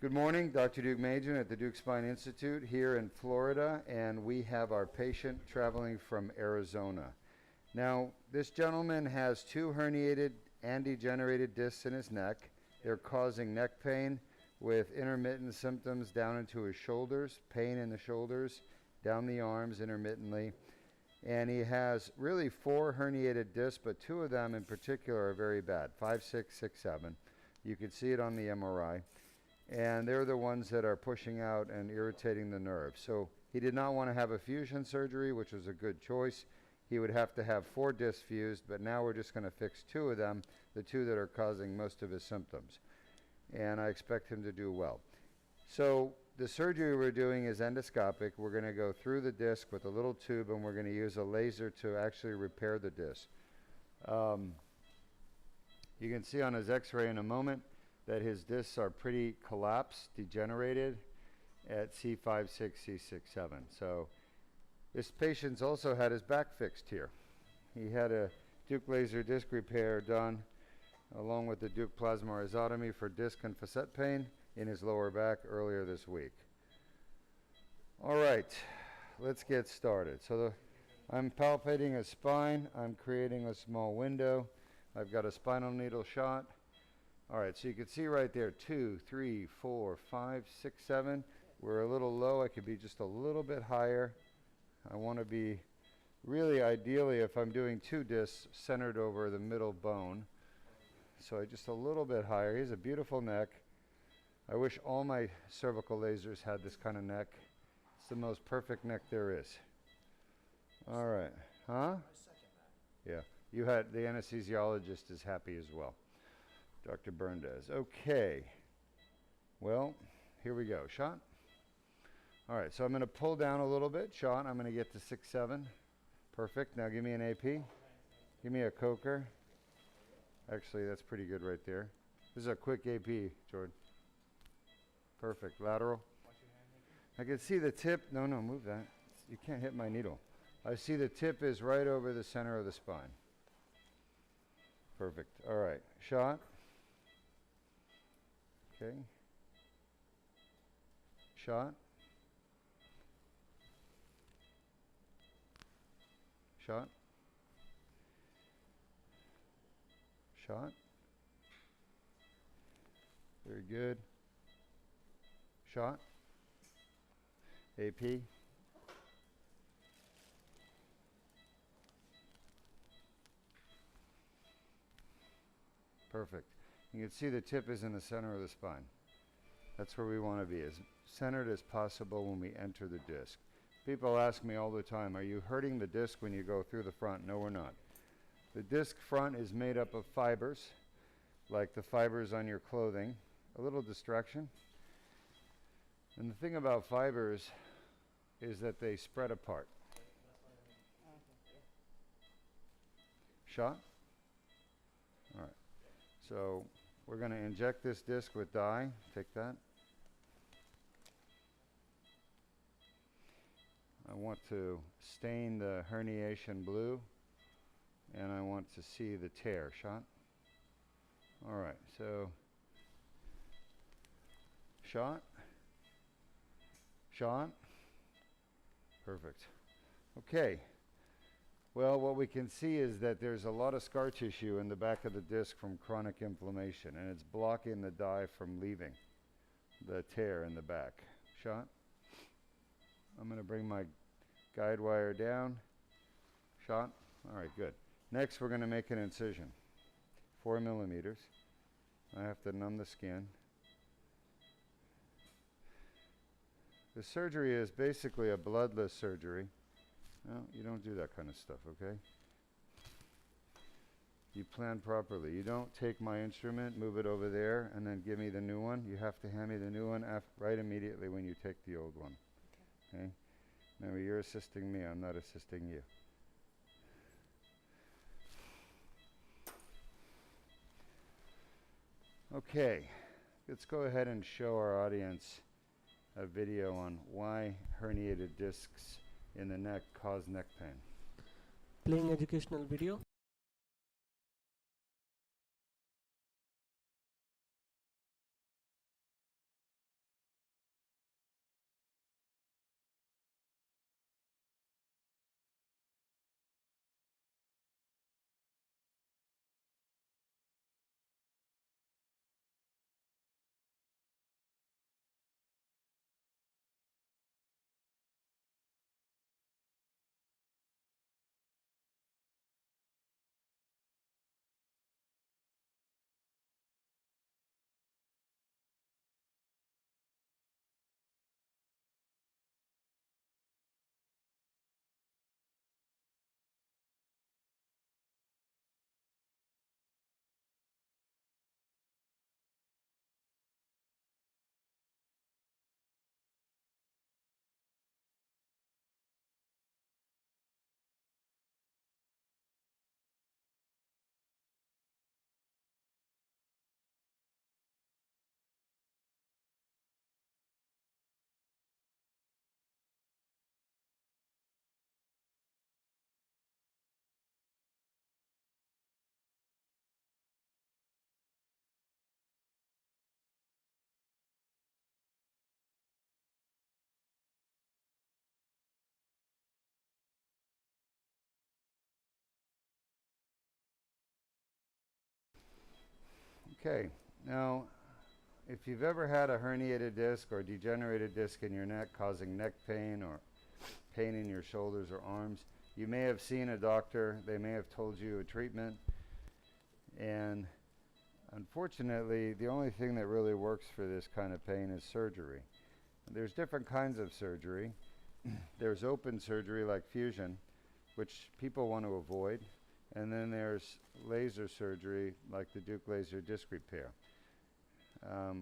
Good morning, Dr. Deuk Majan at the Deuk Spine Institute here in Florida, and we have our patient traveling from Arizona. Now, this gentleman has two herniated and degenerated discs in his neck. They're causing neck pain with intermittent symptoms down into his shoulders, pain in the shoulders, down the arms intermittently. And he has really 4 herniated discs, but 2 of them in particular are very bad, 5, 6, 6, 7. You can see it on the MRI. And they're the ones that are pushing out and irritating the nerve. So he did not want to have a fusion surgery, which was a good choice. He would have to have 4 discs fused, but now we're just going to fix 2 of them, the 2 that are causing most of his symptoms. And I expect him to do well. So the surgery we're doing is endoscopic. We're going to go through the disc with a little tube, and we're going to use a laser to actually repair the disc. You can see on his x-ray in a moment that his discs are pretty collapsed, degenerated at C5-C7. So this patient's also had his back fixed here. He had a Deuk laser disc repair done along with the Deuk plasma rhizotomy for disc and facet pain in his lower back earlier this week. All right, let's get started. So I'm palpating his spine. I'm creating a small window. I've got a spinal needle shot. All right, so you can see right there, 2, 3, 4, 5, 6, 7. We're a little low. I could be just a little bit higher. I want to be really ideally, if I'm doing 2 discs, centered over the middle bone. So just a little bit higher. He has a beautiful neck. I wish all my cervical lasers had this kind of neck. It's the most perfect neck there is. All right. Huh? Yeah. You had, the anesthesiologist is happy as well. Dr. Berndes. Okay. Well, here we go. Shot. All right, so I'm going to pull down a little bit. Shot. I'm going to get to 6, 7. Perfect. Now give me an AP. Give me a Coker. Actually, that's pretty good right there. This is a quick AP, Jordan. Perfect. Lateral. I can see the tip. No, move that. You can't hit my needle. I see the tip is right over the center of the spine. Perfect. All right. Shot. Okay. Shot. Shot. Shot. Very good. Shot. AP. Perfect. You can see the tip is in the center of the spine. That's where we want to be, as centered as possible when we enter the disc. People ask me all the time, are you hurting the disc when you go through the front? No, we're not. The disc front is made up of fibers, like the fibers on your clothing. A little distraction. And the thing about fibers is that they spread apart. Shot? All right. So we're going to inject this disc with dye. Take that. I want to stain the herniation blue, and I want to see the tear. Shot. All right, so shot. Shot. Perfect. Okay. Well, what we can see is that there's a lot of scar tissue in the back of the disc from chronic inflammation, and it's blocking the dye from leaving the tear in the back. Shot. I'm going to bring my guide wire down. Shot. All right, good. Next, we're going to make an incision. 4 millimeters. I have to numb the skin. The surgery is basically a bloodless surgery. No, you don't do that kind of stuff, okay? You plan properly. You don't take my instrument, move it over there, and then give me the new one. You have to hand me the new one right immediately when you take the old one. Okay? Remember, you're assisting me. I'm not assisting you. Okay. Let's go ahead and show our audience a video on why herniated discs in the neck cause neck pain. Playing educational video. Okay, now if you've ever had a herniated disc or degenerated disc in your neck causing neck pain or pain in your shoulders or arms, you may have seen a doctor. They may have told you a treatment, and unfortunately the only thing that really works for this kind of pain is surgery. There's different kinds of surgery. There's open surgery like fusion, which people want to avoid, and then there's laser surgery like the Deuk laser disc repair.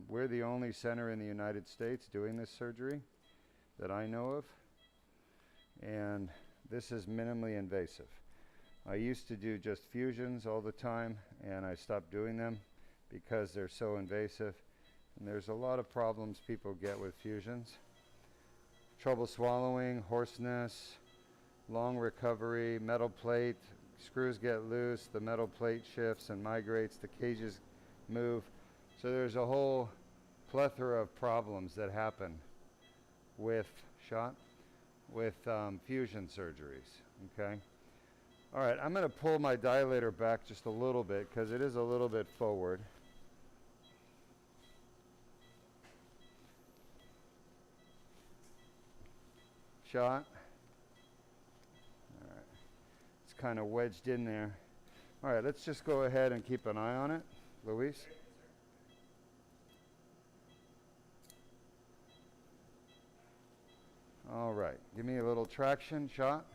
We're the only center in the United States doing this surgery that I know of, and this is minimally invasive. I used to do just fusions all the time, and I stopped doing them because they're so invasive, and there's a lot of problems people get with fusions. Trouble swallowing, hoarseness, long recovery, metal plate, screws get loose, the metal plate shifts and migrates, the cages move. So there's a whole plethora of problems that happen with fusion surgeries, okay? All right, I'm gonna pull my dilator back just a little bit because it is a little bit forward. Shot. All right, it's kind of wedged in there. All right, let's just go ahead and keep an eye on it. Luis? All right, give me a little traction shot.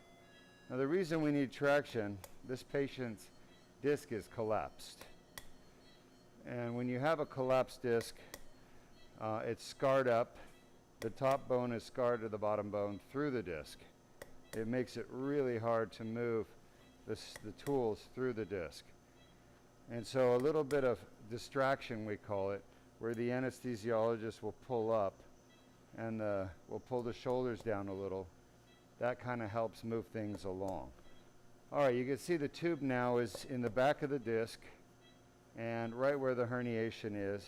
Now the reason we need traction, this patient's disc is collapsed. And when you have a collapsed disc, it's scarred up. The top bone is scarred to the bottom bone through the disc. It makes it really hard to move the tools through the disc. And so a little bit of distraction, we call it, where the anesthesiologist will pull up and we'll pull the shoulders down a little. That kind of helps move things along. All right, you can see the tube now is in the back of the disc and right where the herniation is.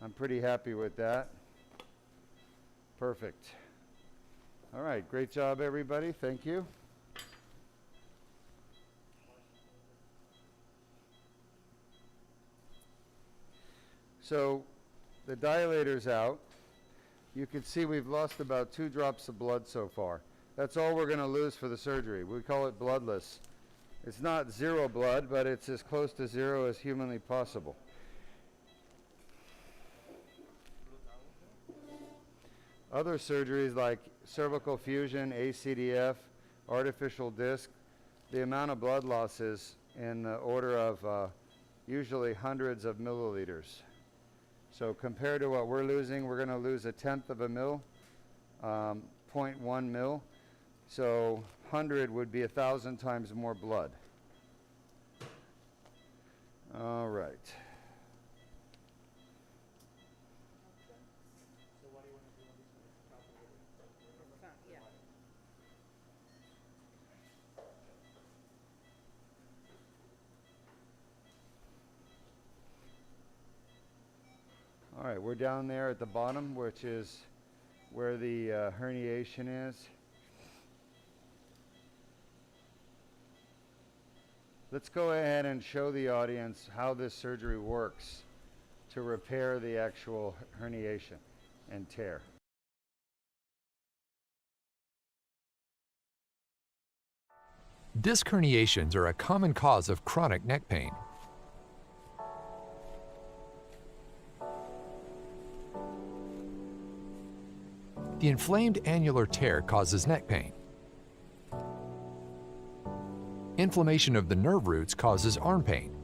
I'm pretty happy with that. Perfect. All right, great job everybody, thank you. So the dilator's out. You can see we've lost about 2 drops of blood so far. That's all we're going to lose for the surgery. We call it bloodless. It's not zero blood, but it's as close to zero as humanly possible. Other surgeries like cervical fusion, ACDF, artificial disc, the amount of blood loss is in the order of usually hundreds of milliliters. So compared to what we're losing, we're going to lose 1/10 of a mil, 0.1 mil. So 100 would be 1,000 times more blood. All right. So what do you want to do on this one? Yeah. All right, we're down there at the bottom, which is where the herniation is. Let's go ahead and show the audience how this surgery works to repair the actual herniation and tear. Disc herniations are a common cause of chronic neck pain. The inflamed annular tear causes neck pain. Inflammation of the nerve roots causes arm pain.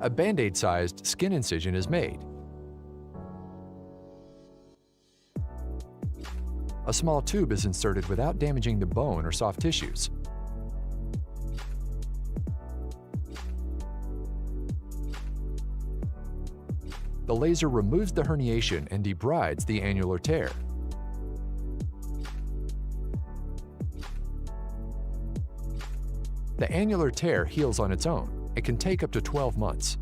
A Band-Aid-sized skin incision is made. A small tube is inserted without damaging the bone or soft tissues. The laser removes the herniation and debrides the annular tear. The annular tear heals on its own. It can take up to 12 months.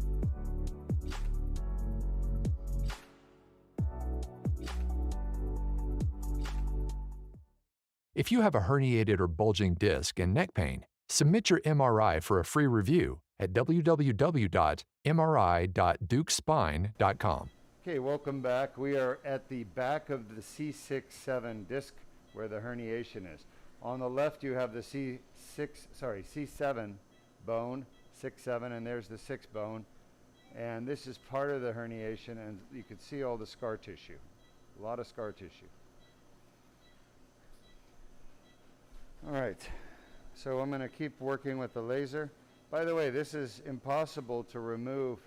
If you have a herniated or bulging disc and neck pain, submit your MRI for a free review at www.mri.deukspine.com. Okay, welcome back. We are at the back of the C6-7 disc where the herniation is. On the left you have the C7 bone, 6-7, and there's the 6 bone. And this is part of the herniation, and you can see all the scar tissue. A lot of scar tissue. All right, so I'm going to keep working with the laser. By the way, this is impossible to remove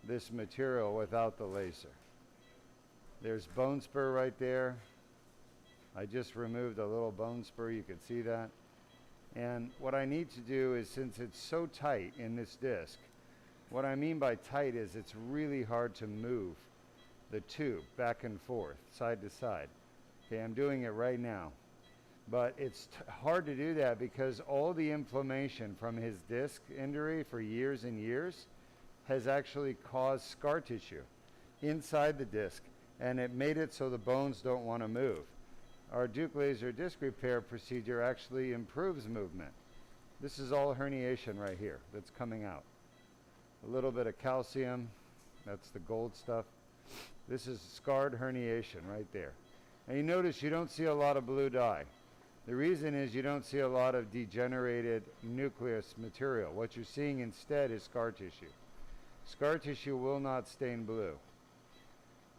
this material without the laser. There's bone spur right there. I just removed a little bone spur, you can see that. And what I need to do is, since it's so tight in this disc, what I mean by tight is it's really hard to move the tube back and forth, side to side. Okay, I'm doing it right now. But it's hard to do that because all the inflammation from his disc injury for years and years has actually caused scar tissue inside the disc, and it made it so the bones don't want to move. Our Deuk laser disc repair procedure actually improves movement. This is all herniation right here that's coming out. A little bit of calcium, that's the gold stuff. This is scarred herniation right there. And you notice you don't see a lot of blue dye. The reason is you don't see a lot of degenerated nucleus material. What you're seeing instead is scar tissue. Scar tissue will not stain blue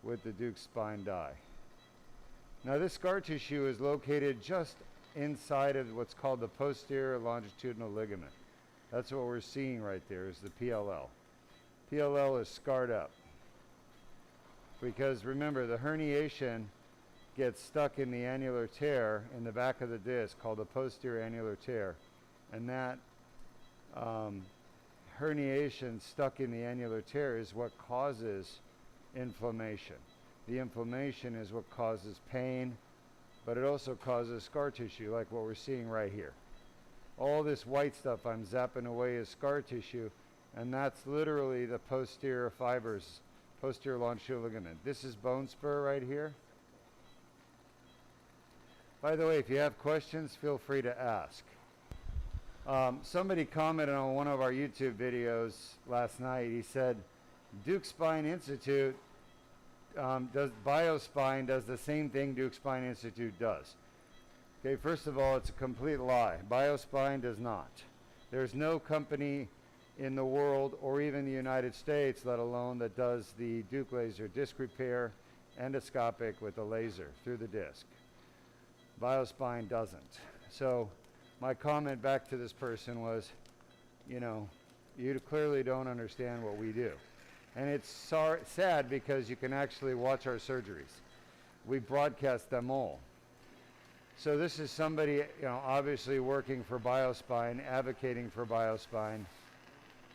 with the Deuk spine dye. Now this scar tissue is located just inside of what's called the posterior longitudinal ligament. That's what we're seeing right there is the PLL. PLL is scarred up. Because remember, the herniation gets stuck in the annular tear in the back of the disc called the posterior annular tear. And that herniation stuck in the annular tear is what causes inflammation. The inflammation is what causes pain, but it also causes scar tissue like what we're seeing right here. All this white stuff I'm zapping away is scar tissue, and that's literally the posterior fibers, posterior longitudinal ligament. This is bone spur right here. By the way, if you have questions, feel free to ask. Somebody commented on one of our YouTube videos last night. He said, Deuk Spine Institute BioSpine does the same thing Deuk Spine Institute does. Okay, first of all, it's a complete lie. BioSpine does not. There's no company in the world or even the United States, let alone that does the Deuk laser disc repair endoscopic with a laser through the disc. BioSpine doesn't. So my comment back to this person was, you know, you clearly don't understand what we do. And it's sad because you can actually watch our surgeries. We broadcast them all. So this is somebody, you know, obviously working for BioSpine, advocating for BioSpine.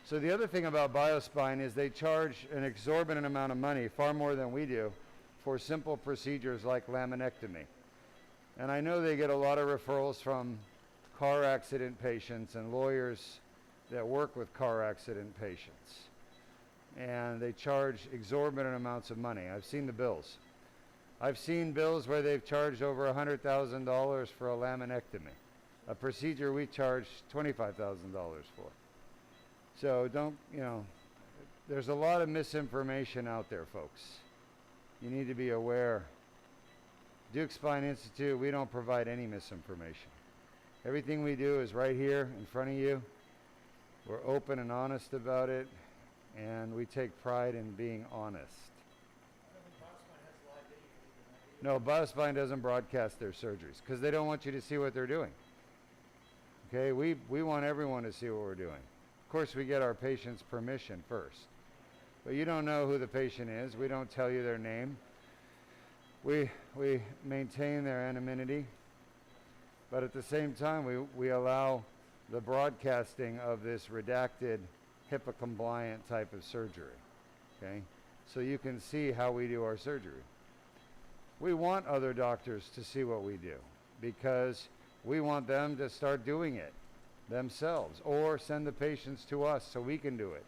So the other thing about BioSpine is they charge an exorbitant amount of money, far more than we do, for simple procedures like laminectomy. And I know they get a lot of referrals from car accident patients and lawyers that work with car accident patients. And they charge exorbitant amounts of money. I've seen the bills. I've seen bills where they've charged over $100,000 for a laminectomy, a procedure we charge $25,000 for. So don't, you know, there's a lot of misinformation out there, folks. You need to be aware. Deuk Spine Institute, we don't provide any misinformation. Everything we do is right here in front of you. We're open and honest about it, and we take pride in being honest. No, BioSpine doesn't broadcast their surgeries because they don't want you to see what they're doing. Okay, we want everyone to see what we're doing. Of course, we get our patient's permission first. But you don't know who the patient is. We don't tell you their name. We maintain their anonymity. But at the same time, we allow the broadcasting of this redacted, HIPAA-compliant type of surgery. Okay? So you can see how we do our surgery. We want other doctors to see what we do because we want them to start doing it themselves or send the patients to us so we can do it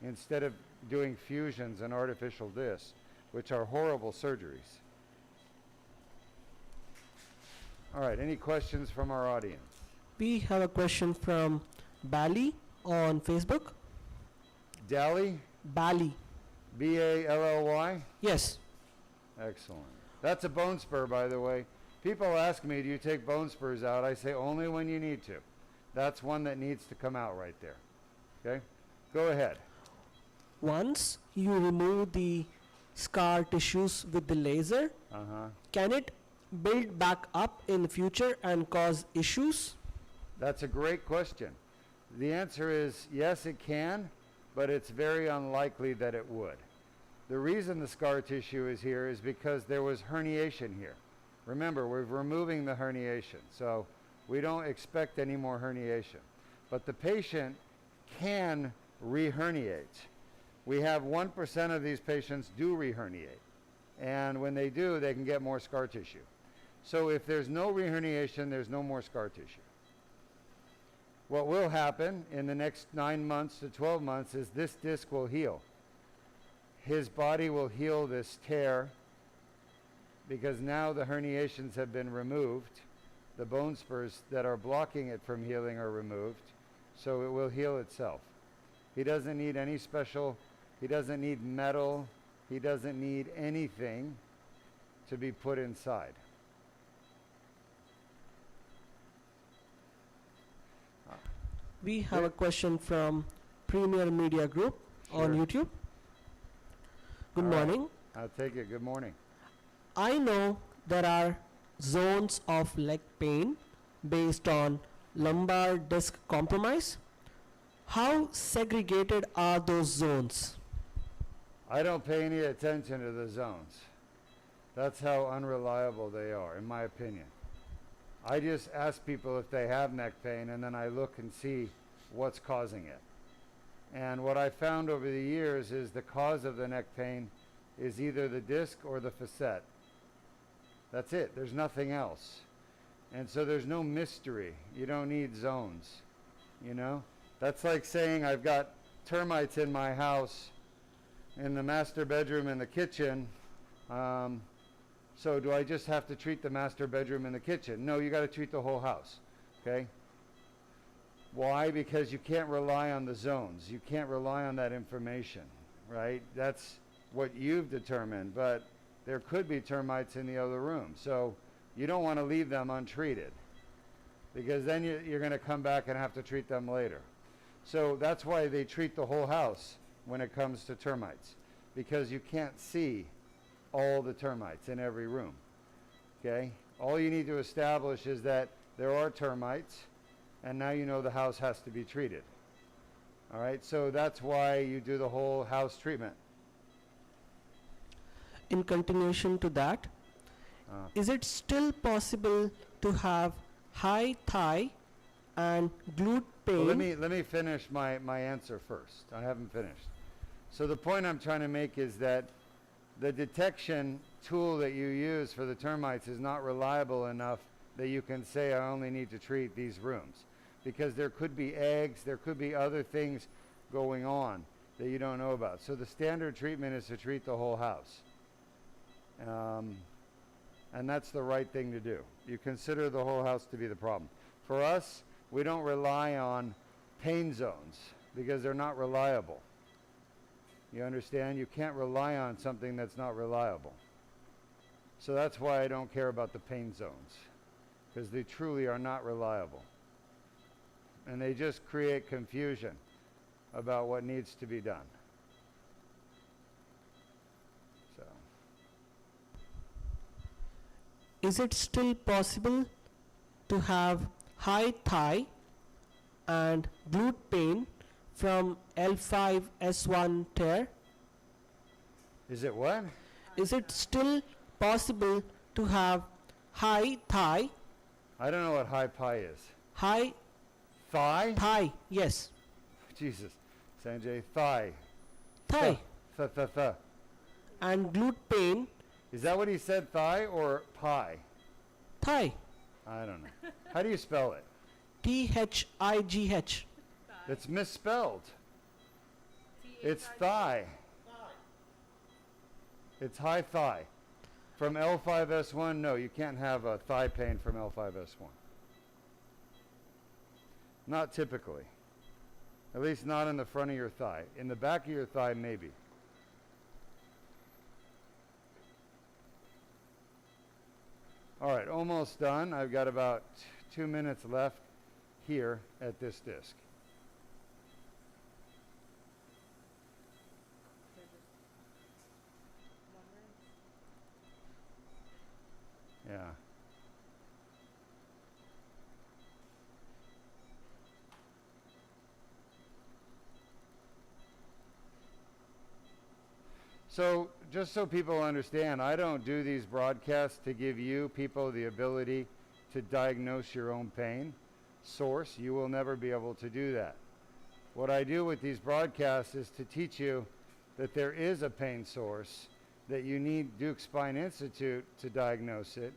instead of doing fusions and artificial discs, which are horrible surgeries. All right, any questions from our audience? We have a question from Bally on Facebook. Dally, Bally. B-A-L-L-Y? Yes. Excellent. That's a bone spur, by the way. People ask me, do you take bone spurs out? I say only when you need to. That's one that needs to come out right there. Okay? Go ahead. Once you remove the scar tissues with the laser, Uh-huh. can it build back up in the future and cause issues? That's a great question. The answer is yes, it can, but it's very unlikely that it would. The reason the scar tissue is here is because there was herniation here. Remember, we're removing the herniation, so we don't expect any more herniation. But the patient can re-herniate. We have 1% of these patients do re-herniate. And when they do, they can get more scar tissue. So if there's no re-herniation, there's no more scar tissue. What will happen in the next 9 months to 12 months is this disc will heal. His body will heal this tear because now the herniations have been removed. The bone spurs that are blocking it from healing are removed, so it will heal itself. He doesn't need any special, he doesn't need metal, he doesn't need anything to be put inside. We have a question from Premier Media Group on Sure. YouTube. Good All right. morning. I'll take it. Good morning. I know there are zones of leg pain based on lumbar disc compromise. How segregated are those zones? I don't pay any attention to the zones. That's how unreliable they are, in my opinion. I just ask people if they have neck pain, and then I look and see what's causing it. And what I found over the years is the cause of the neck pain is either the disc or the facet. That's it. There's nothing else. And so there's no mystery. You don't need zones, you know? That's like saying I've got termites in my house, in the master bedroom and the kitchen. So do I just have to treat the master bedroom and the kitchen? No, you got to treat the whole house, okay? Why? Because you can't rely on the zones. You can't rely on that information, right? That's what you've determined, but there could be termites in the other room. So you don't want to leave them untreated because then you're going to come back and have to treat them later. So that's why they treat the whole house when it comes to termites, because you can't see all the termites in every room, okay? All you need to establish is that there are termites, and now you know the house has to be treated. All right, so that's why you do the whole house treatment. In continuation to that, is it still possible to have high thigh and glute pain? Well, let me finish my answer first. I haven't finished. So the point I'm trying to make is that the detection tool that you use for the termites is not reliable enough that you can say I only need to treat these rooms, because there could be eggs, there could be other things going on that you don't know about. So the standard treatment is to treat the whole house. And that's the right thing to do. You consider the whole house to be the problem. For us, we don't rely on pain zones because they're not reliable. You understand? You can't rely on something that's not reliable. So that's why I don't care about the pain zones, because they truly are not reliable. And they just create confusion about what needs to be done. So, Is it still possible to have high thigh and glute pain from L5-S1 tear? is it what? Is it still possible to have high thigh, I don't know what high pi is. high Thigh? thigh, yes, Jesus. Sanjay, thigh. thigh Th. and glute pain, Is that what he said, thigh or pie? thigh, I don't know. How do you spell it? THIGH. It's misspelled. It's thigh. It's high thigh. From L5-S1, no, you can't have a thigh pain from L5-S1. Not typically. At least not in the front of your thigh. In the back of your thigh, maybe. All right, almost done. I've got about 2 minutes left here at this disc. Yeah. So, just so people understand, I don't do these broadcasts to give you people the ability to diagnose your own pain source. You will never be able to do that. What I do with these broadcasts is to teach you that there is a pain source, that you need Deuk Spine Institute to diagnose it,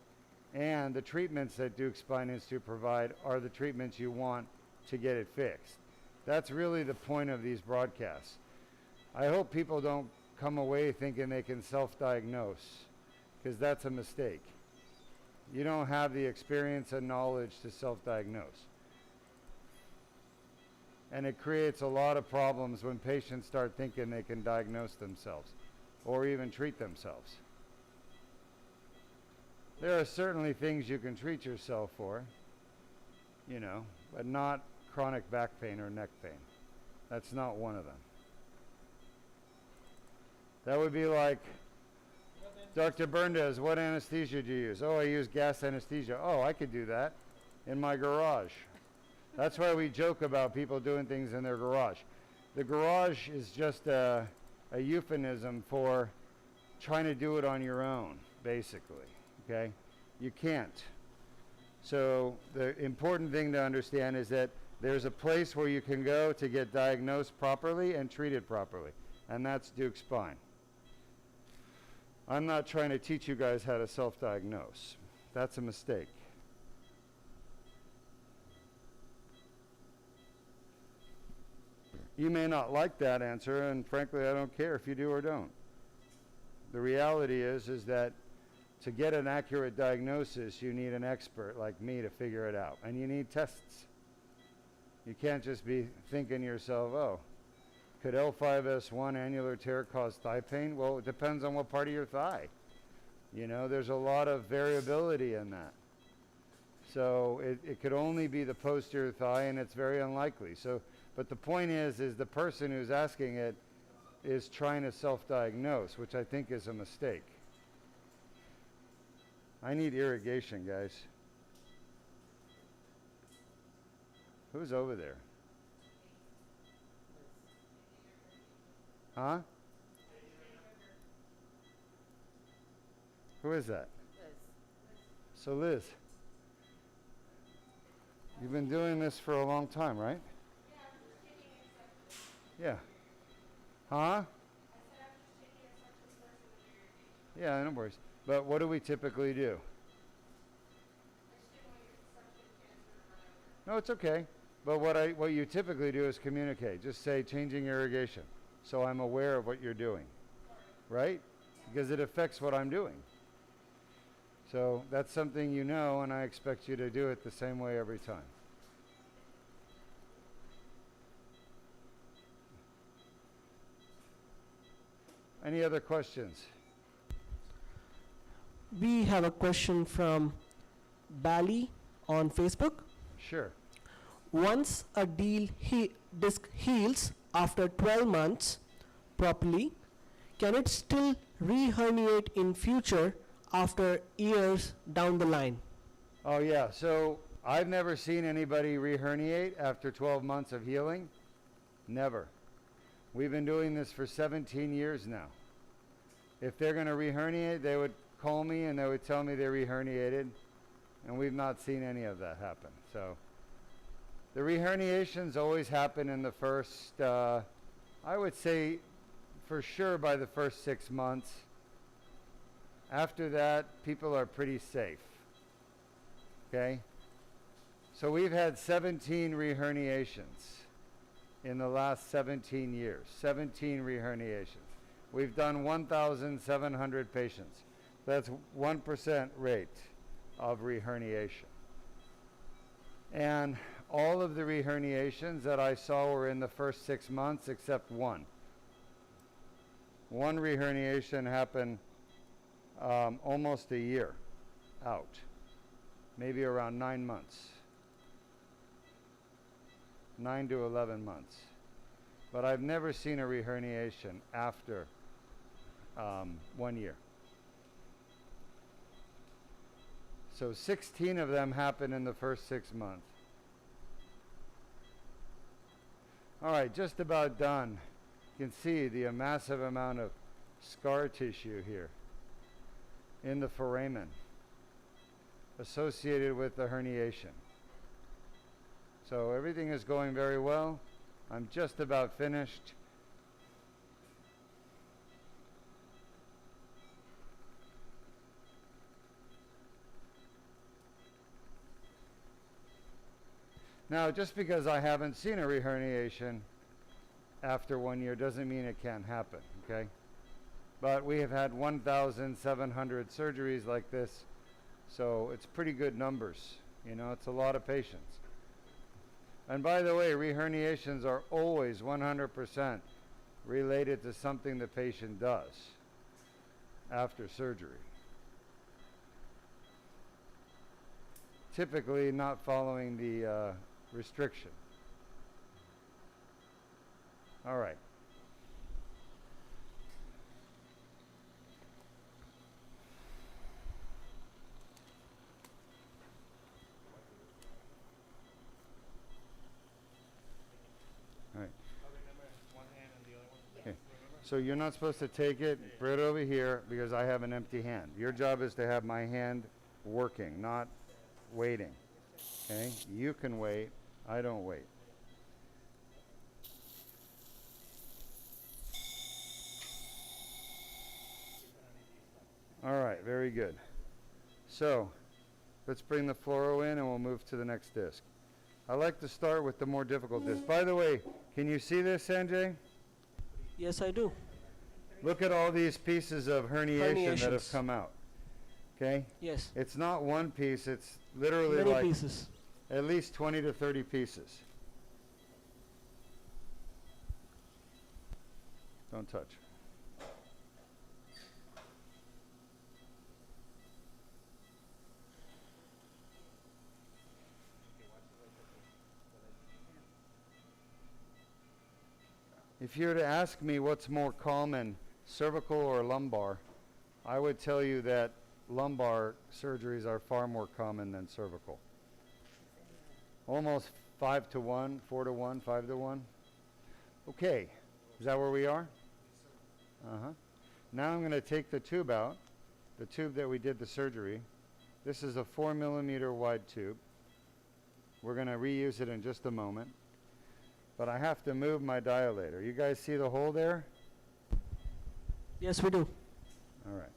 and the treatments that Deuk Spine Institute provide are the treatments you want to get it fixed. That's really the point of these broadcasts. I hope people don't come away thinking they can self-diagnose, because that's a mistake. You don't have the experience and knowledge to self-diagnose. And it creates a lot of problems when patients start thinking they can diagnose themselves or even treat themselves. There are certainly things you can treat yourself for, you know, but not chronic back pain or neck pain. That's not one of them. That would be like, Dr. Berndes, what anesthesia do you use? Oh, I use gas anesthesia. Oh, I could do that in my garage. That's why we joke about people doing things in their garage. The garage is just a euphemism for trying to do it on your own, basically, okay? You can't. So the important thing to understand is that there's a place where you can go to get diagnosed properly and treated properly, and that's Deuk Spine. I'm not trying to teach you guys how to self-diagnose. That's a mistake. You may not like that answer, and frankly, I don't care if you do or don't. The reality is that to get an accurate diagnosis, you need an expert like me to figure it out, and you need tests. You can't just be thinking to yourself, oh, could L5-S1 annular tear cause thigh pain? Well, it depends on what part of your thigh. You know, there's a lot of variability in that. So it could only be the posterior thigh, and it's very unlikely. So, but the point is the person who's asking it is trying to self-diagnose, which I think is a mistake. I need irrigation, guys. Who's over there? Huh? Who is that? Liz. So Liz, you've been doing this for a long time, right? Yeah. Huh? Yeah, no worries. But what do we typically do? No, it's okay. But what you typically do is communicate. Just say changing irrigation, so I'm aware of what you're doing, right? Because it affects what I'm doing. So that's something you know, and I expect you to do it the same way every time. Any other questions? We have a question from Bali on Facebook. Sure. Once a disc heals after 12 months properly, can it still re-herniate in future after years down the line? Oh yeah, so I've never seen anybody re-herniate after 12 months of healing. Never. We've been doing this for 17 years now. If they're going to re-herniate, they would call me and they would tell me they re-herniated, and we've not seen any of that happen. So the re-herniations always happen in the first, I would say for sure by the first 6 months. After that, people are pretty safe. Okay? So we've had 17 re-herniations in the last 17 years. 17 re-herniations. We've done 1,700 patients. That's 1% rate of reherniation. And all of the reherniations that I saw were in the first 6 months except one. One reherniation happened almost a year out, maybe around 9 months, 9 to 11 months. But I've never seen a reherniation after 1 year. So 16 of them happened in the first 6 months. All right, just about done. You can see the massive amount of scar tissue here in the foramen associated with the herniation. So everything is going very well. I'm just about finished. Now, just because I haven't seen a reherniation after 1 year doesn't mean it can't happen, okay? But we have had 1,700 surgeries like this, so it's pretty good numbers. You know, it's a lot of patients. And by the way, reherniations are always 100% related to something the patient does after surgery. Typically not following the restriction. All right. All right. I'll remember one hand and the other one. Okay. So you're not supposed to take it, put it over here because I have an empty hand. Your job is to have my hand working, not waiting. Okay? You can wait. I don't wait. All right, very good. So, let's bring the fluoro in and we'll move to the next disc. I like to start with the more difficult disc. By the way, can you see this, Sanjay? Yes, I do. Look at all these pieces of herniation that have Herniations. come out. Okay? Yes. It's not one piece, it's literally Many like pieces. at least 20 to 30 pieces. Don't touch. If you were to ask me what's more common, cervical or lumbar, I would tell you that lumbar surgeries are far more common than cervical. Almost 5 to 1, 4 to 1, 5 to 1. Okay, is that where we are? Uh-huh. Now I'm going to take the tube out, the tube that we did the surgery. This is a 4 millimeter wide tube. We're going to reuse it in just a moment. But I have to move my dilator. You guys see the hole there? Yes, we do. All right.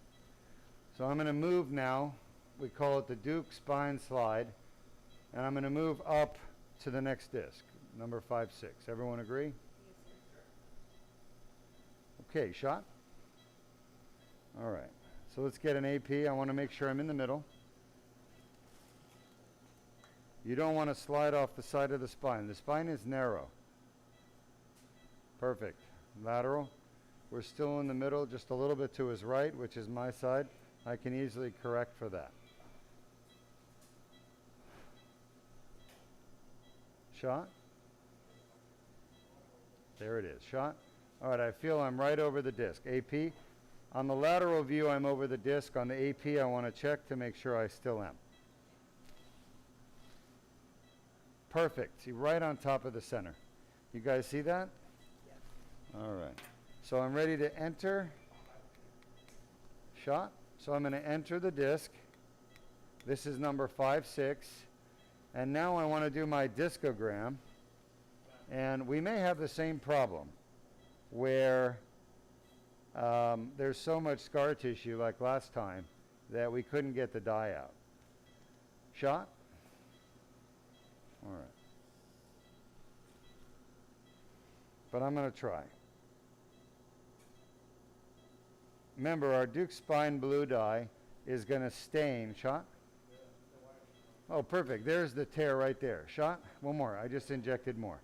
So I'm going to move now. We call it the Deuk spine slide. And I'm going to move up to the next disc, number 5-6. Everyone agree? Okay, shot. All right. So let's get an AP. I want to make sure I'm in the middle. You don't want to slide off the side of the spine. The spine is narrow. Perfect. Lateral. We're still in the middle, just a little bit to his right, which is my side. I can easily correct for that. Shot. There it is. Shot. All right, I feel I'm right over the disc. AP. On the lateral view, I'm over the disc. On the AP, I want to check to make sure I still am. Perfect. See, right on top of the center. You guys see that? All right. So I'm ready to enter. Shot. So I'm going to enter the disc. This is number 5-6. And now I want to do my discogram. And we may have the same problem where there's so much scar tissue like last time that we couldn't get the dye out. Shot. All right. But I'm going to try. Remember, our Deuk spine blue dye is going to stain. Shot? Oh, perfect. There's the tear right there. Shot? One more. I just injected more.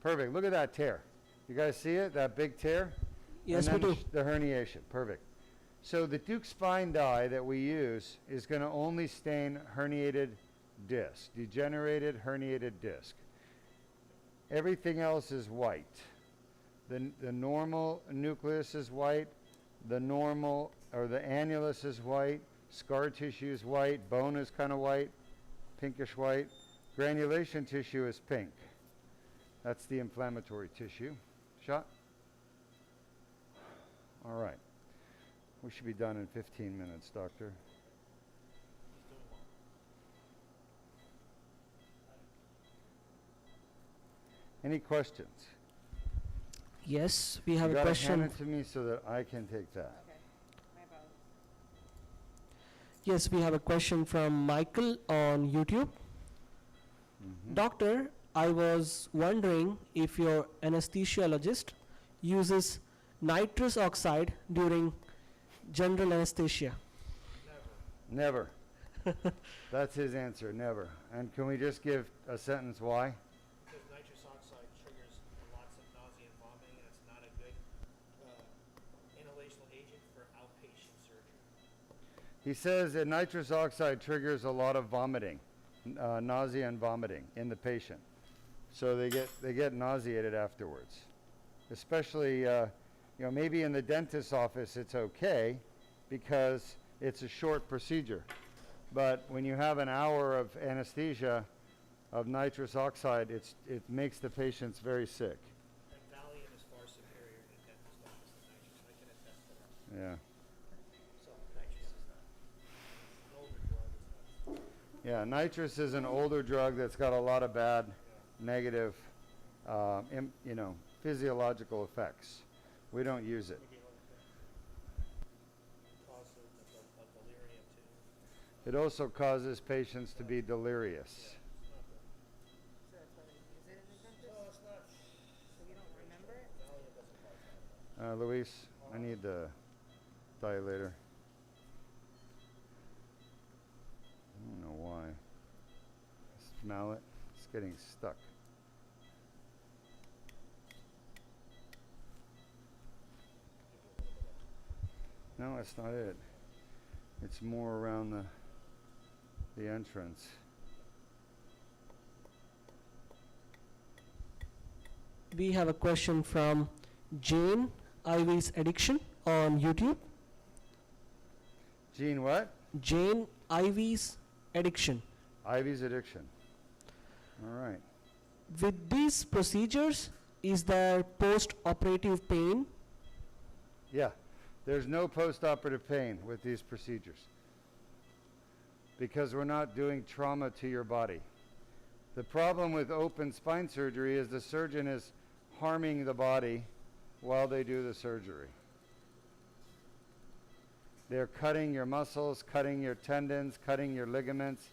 Perfect. Look at that tear. You guys see it? That big tear? Yes, and we then do. the herniation. Perfect. So the Deuk spine dye that we use is going to only stain herniated disc, degenerated herniated disc. Everything else is white. The normal nucleus is white. The normal, or the annulus is white. Scar tissue is white. Bone is kind of white, pinkish white. Granulation tissue is pink. That's the inflammatory tissue. Shot? All right. We should be done in 15 minutes, doctor. Any questions? Yes, we have You a gotta question. hand it to me so that I can take that. Okay, my apologies. Yes, we have a question from Michael on YouTube. Mhm. Doctor, I was wondering if your anesthesiologist uses nitrous oxide during general anesthesia. Never. That's his answer, never. And can we just give a sentence why? Because nitrous oxide triggers lots of nausea and vomiting, and it's not a good inhalational agent for outpatient surgery. He says that nitrous oxide triggers a lot of vomiting, nausea and vomiting in the patient. So they get nauseated afterwards. Especially, maybe in the dentist's office it's okay because it's a short procedure. But when you have an hour of anesthesia of nitrous oxide, it makes the patients very sick. And Valium is far superior in the dentist office than nitrous. I can attest to that. Yeah. So nitrous is not an older drug. It's not. Yeah, nitrous is an older drug that's got a lot of bad, negative, physiological effects. We don't use it. Cause of delirium too. It also causes patients to be delirious. So that's why they use it in the dentist? So you don't remember it? Valium doesn't cause that. Luis, I need the dilator. I don't know why. Smell it. It's getting stuck. No, that's not it. It's more around the entrance. We have a question from Jane Ivy's Addiction on YouTube. Gene, what? Jane Ivy's Addiction. Ivy's addiction. All right. With these procedures, is there post-operative pain? Yeah, there's no post-operative pain with these procedures because we're not doing trauma to your body. The problem with open spine surgery is the surgeon is harming the body while they do the surgery. They're cutting your muscles, cutting your tendons, cutting your ligaments,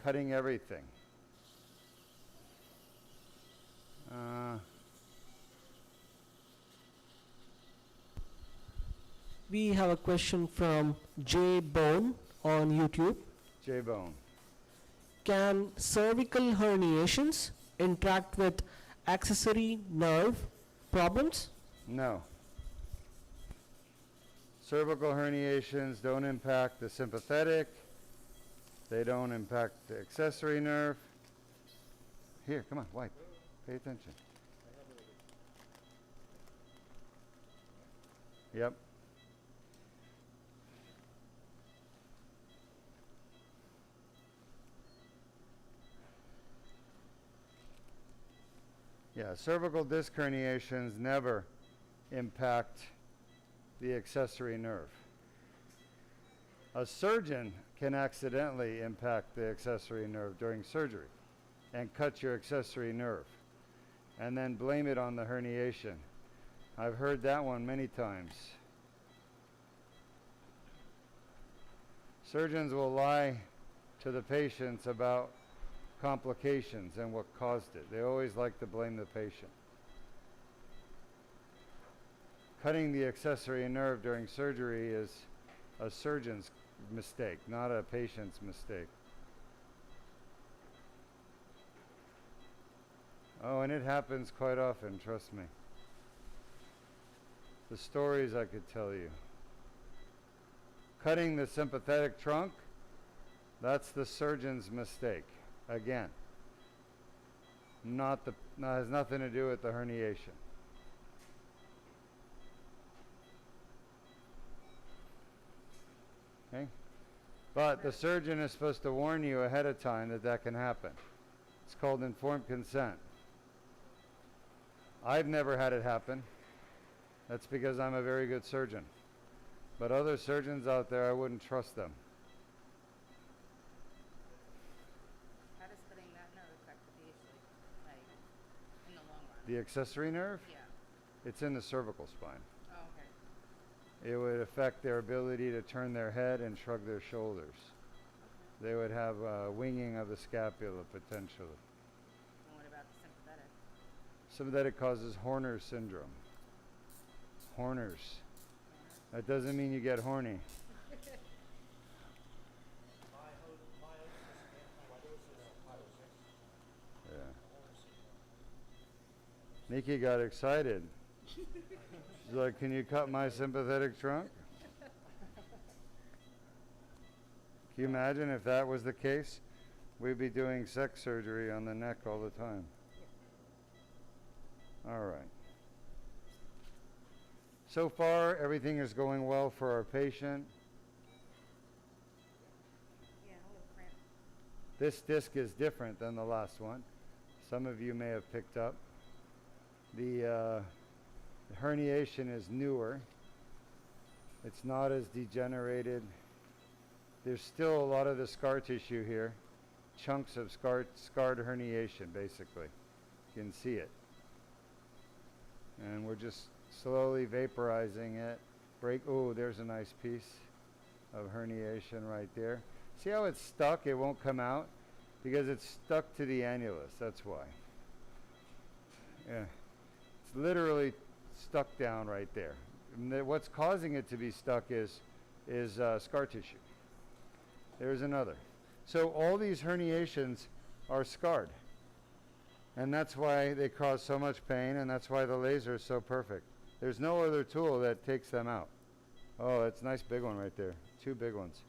cutting everything. We have a question from J Bone on YouTube. J-bone. Can cervical herniations interact with accessory nerve problems? No. Cervical herniations don't impact the sympathetic. They don't impact the accessory nerve. Here, come on, wipe. Pay attention. Yep. Yeah, cervical disc herniations never impact the accessory nerve. A surgeon can accidentally impact the accessory nerve during surgery and cut your accessory nerve and then blame it on the herniation. I've heard that one many times. Surgeons will lie to the patients about complications and what caused it. They always like to blame the patient. Cutting the accessory nerve during surgery is a surgeon's mistake, not a patient's mistake. Oh, and it happens quite often, trust me. The stories I could tell you. Cutting the sympathetic trunk, that's the surgeon's mistake. Again, has nothing to do with the herniation. Okay? But the surgeon is supposed to warn you ahead of time that that can happen. It's called informed consent. I've never had it happen. That's because I'm a very good surgeon. But other surgeons out there, I wouldn't trust them. How does cutting that nerve affect the patient, like, in the long run? The accessory nerve, Yeah. it's in the cervical spine. Oh, okay. It would affect their ability to turn their head and shrug their shoulders. They would have winging of the scapula potentially. And what about the sympathetic? Sympathetic causes Horner's syndrome. Horner's. That doesn't mean you get horny. Yeah. Nikki got excited. She's like, can you cut my sympathetic trunk? Can you imagine if that was the case? We'd be doing sex surgery on the neck all the time. All right. So far, everything is going well for our patient. Yeah, a little cramp. This disc is different than the last one. Some of you may have picked up. The herniation is newer. It's not as degenerated. There's still a lot of the scar tissue here. Chunks of scarred herniation, basically. You can see it. And we're just slowly vaporizing it. Oh, there's a nice piece of herniation right there. See how it's stuck? It won't come out because it's stuck to the annulus. That's why. Yeah, it's literally stuck down right there. And what's causing it to be stuck is scar tissue. There's another. So all these herniations are scarred. And that's why they cause so much pain, and that's why the laser is so perfect. There's no other tool that takes them out. Oh, that's a nice big one right there. Two big ones.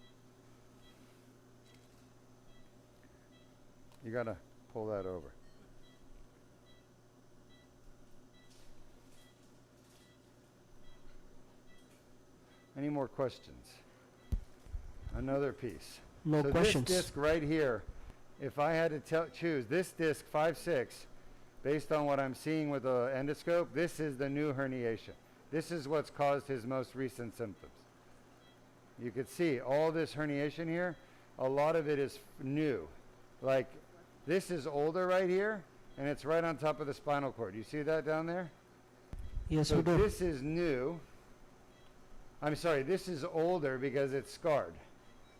You gotta pull that over. Any more questions? Another piece. No so questions. This disc right here, if I had to choose this disc 5-6, based on what I'm seeing with the endoscope, this is the new herniation. This is what's caused his most recent symptoms. You could see all this herniation here, a lot of it is new. Like this is older right here, and it's right on top of the spinal cord. You see that down there? Yes, So we do. this is new. I'm sorry, this is older because it's scarred.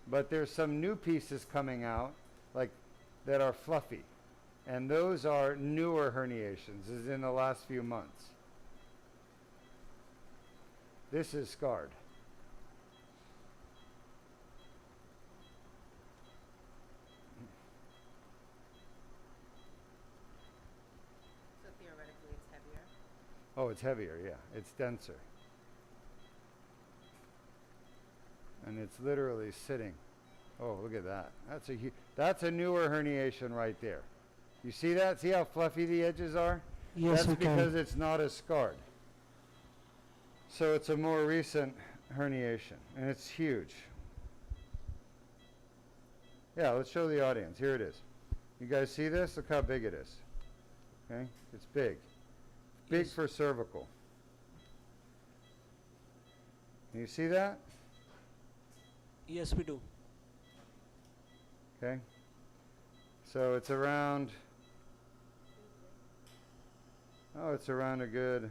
But there's some new pieces coming out, like that are fluffy. And those are newer herniations, is in the last few months. This is scarred. So theoretically it's heavier. Oh, it's heavier, yeah. It's denser. And it's literally sitting. Oh, look at that. That's a newer herniation right there. You see that? See how fluffy the edges are? Yes, That's we can. because it's not as scarred. So it's a more recent herniation, and it's huge. Yeah, let's show the audience. Here it is. You guys see this? Look how big it is. Okay? It's big. Big Yes. for cervical. Can you see that? Yes, we do. Okay? So it's around, it's around a good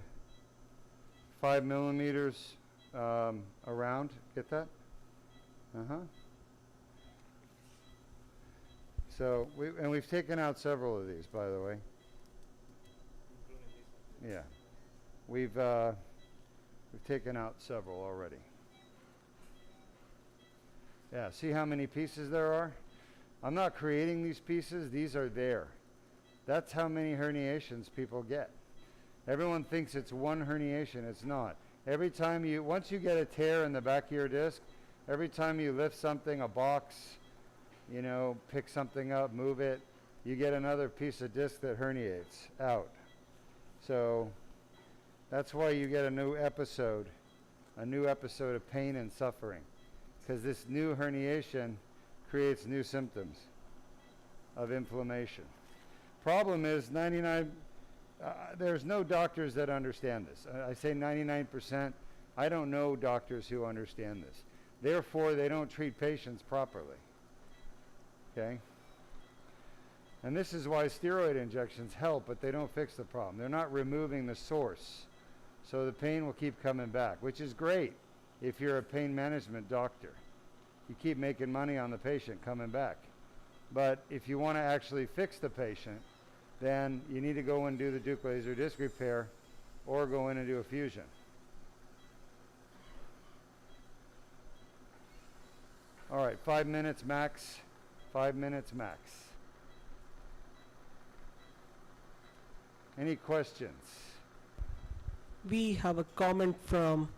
5 millimeters around. Get that? Uh-huh. So, we've taken out several of these, by the way. Yeah. We've taken out several already. Yeah, see how many pieces there are? I'm not creating these pieces, these are there. That's how many herniations people get. Everyone thinks it's one herniation, it's not. Every time once you get a tear in the back of your disc, every time you lift something, a box, pick something up, move it, you get another piece of disc that herniates out. So that's why you get a new episode of pain and suffering, because this new herniation creates new symptoms of inflammation. Problem is there's no doctors that understand this. I say 99%. I don't know doctors who understand this. Therefore, they don't treat patients properly. Okay? And this is why steroid injections help, but they don't fix the problem. They're not removing the source. So the pain will keep coming back, which is great if you're a pain management doctor. You keep making money on the patient coming back. But if you want to actually fix the patient, then you need to go and do the Deuk laser disc repair or go in and do a fusion. All right, 5 minutes max. 5 minutes max. Any questions? We have a comment from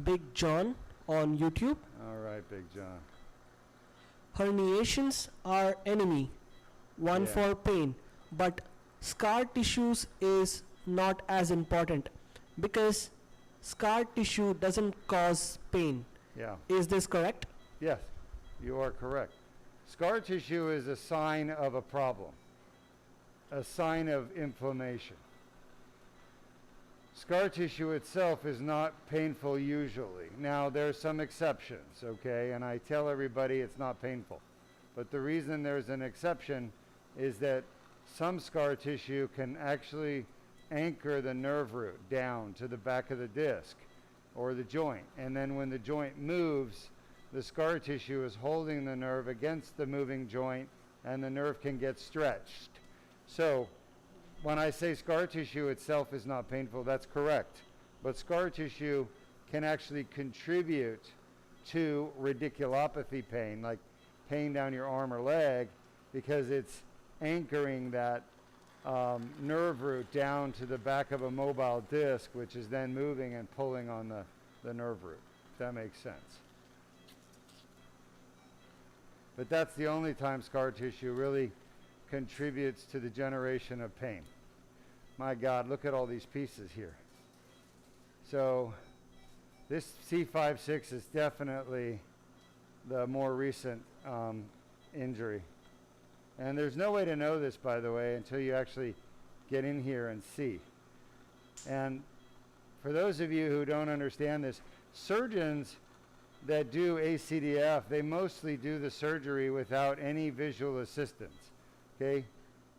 Big John on YouTube. All right, Big John. Herniations are enemy, one Yeah. for pain, but scar tissues is not as important because scar tissue doesn't cause pain. Yeah. Is this correct? Yes, you are correct. Scar tissue is a sign of a problem, a sign of inflammation. Scar tissue itself is not painful usually. Now, there's some exceptions, okay? And I tell everybody it's not painful. But the reason there's an exception is that some scar tissue can actually anchor the nerve root down to the back of the disc or the joint. And then when the joint moves, the scar tissue is holding the nerve against the moving joint and the nerve can get stretched. So when I say scar tissue itself is not painful, that's correct. But scar tissue can actually contribute to radiculopathy pain, like pain down your arm or leg, because it's anchoring that nerve root down to the back of a mobile disc, which is then moving and pulling on the nerve root, if that makes sense. But that's the only time scar tissue really contributes to the generation of pain. My God, look at all these pieces here. So this C5-6 is definitely the more recent injury. And there's no way to know this, by the way, until you actually get in here and see. And for those of you who don't understand this, surgeons that do ACDF, they mostly do the surgery without any visual assistance, okay?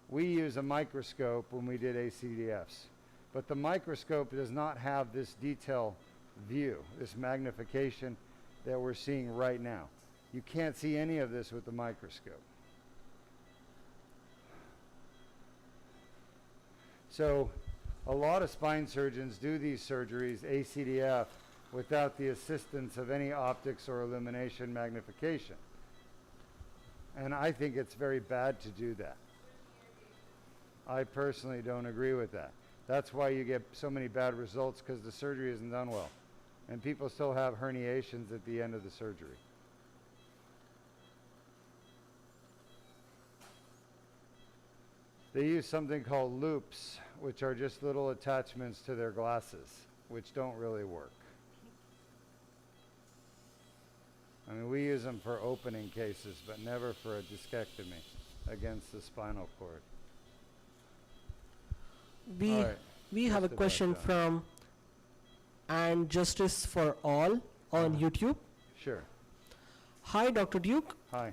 We use a microscope when we did ACDFs, but the microscope does not have this detail view, this magnification that we're seeing right now. You can't see any of this with the microscope. So a lot of spine surgeons do these surgeries, ACDF, without the assistance of any optics or illumination magnification. And I think it's very bad to do that. I personally don't agree with that. That's why you get so many bad results, because the surgery isn't done well. And people still have herniations at the end of the surgery. They use something called loops, which are just little attachments to their glasses, which don't really work. I mean, we use them for opening cases, but never for a discectomy against the spinal cord. We All right, we have a just about question done. from And Justice for All on YouTube. Sure. Hi, Dr. Duke. Hi.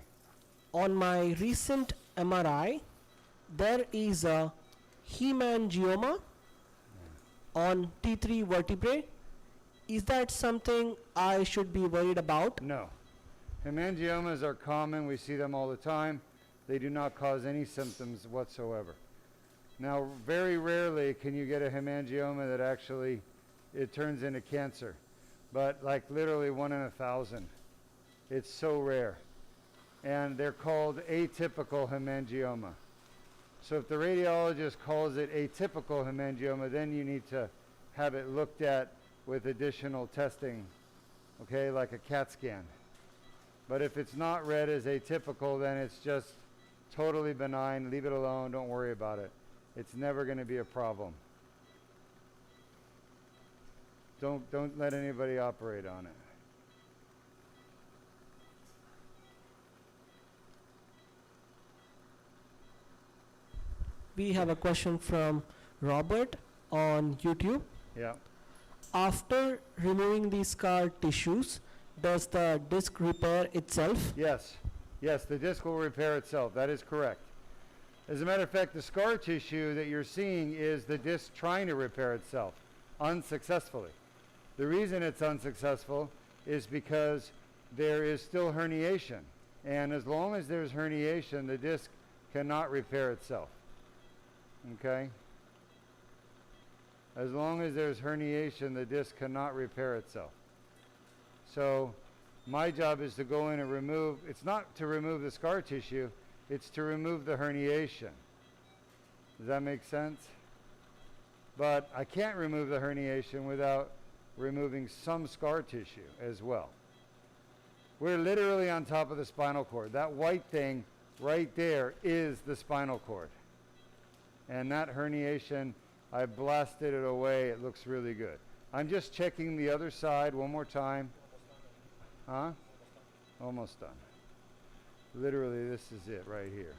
On my recent MRI, there is a hemangioma on T3 vertebrae. Is that something I should be worried about? No. Hemangiomas are common. We see them all the time. They do not cause any symptoms whatsoever. Now, very rarely can you get a hemangioma that actually it turns into cancer. But like literally 1 in 1,000. It's so rare. and they're called atypical hemangioma. So if the radiologist calls it atypical hemangioma, then you need to have it looked at with additional testing, okay, like a CAT scan. But if it's not read as atypical, then it's just totally benign. Leave it alone. Don't worry about it. It's never going to be a problem. Don't let anybody operate on it. We have a question from Robert on YouTube. Yeah. After removing the scar tissues, does the disc repair itself? Yes. Yes, the disc will repair itself. That is correct. As a matter of fact, the scar tissue that you're seeing is the disc trying to repair itself unsuccessfully. The reason it's unsuccessful is because there is still herniation. And as long as there's herniation, the disc cannot repair itself. Okay? As long as there's herniation, the disc cannot repair itself. So my job is to go in and remove, it's not to remove the scar tissue, it's to remove the herniation. Does that make sense? But I can't remove the herniation without removing some scar tissue as well. We're literally on top of the spinal cord. That white thing right there is the spinal cord. And that herniation, I blasted it away. It looks really good. I'm just checking the other side one more time. Huh? Almost done. Literally, this is it right here.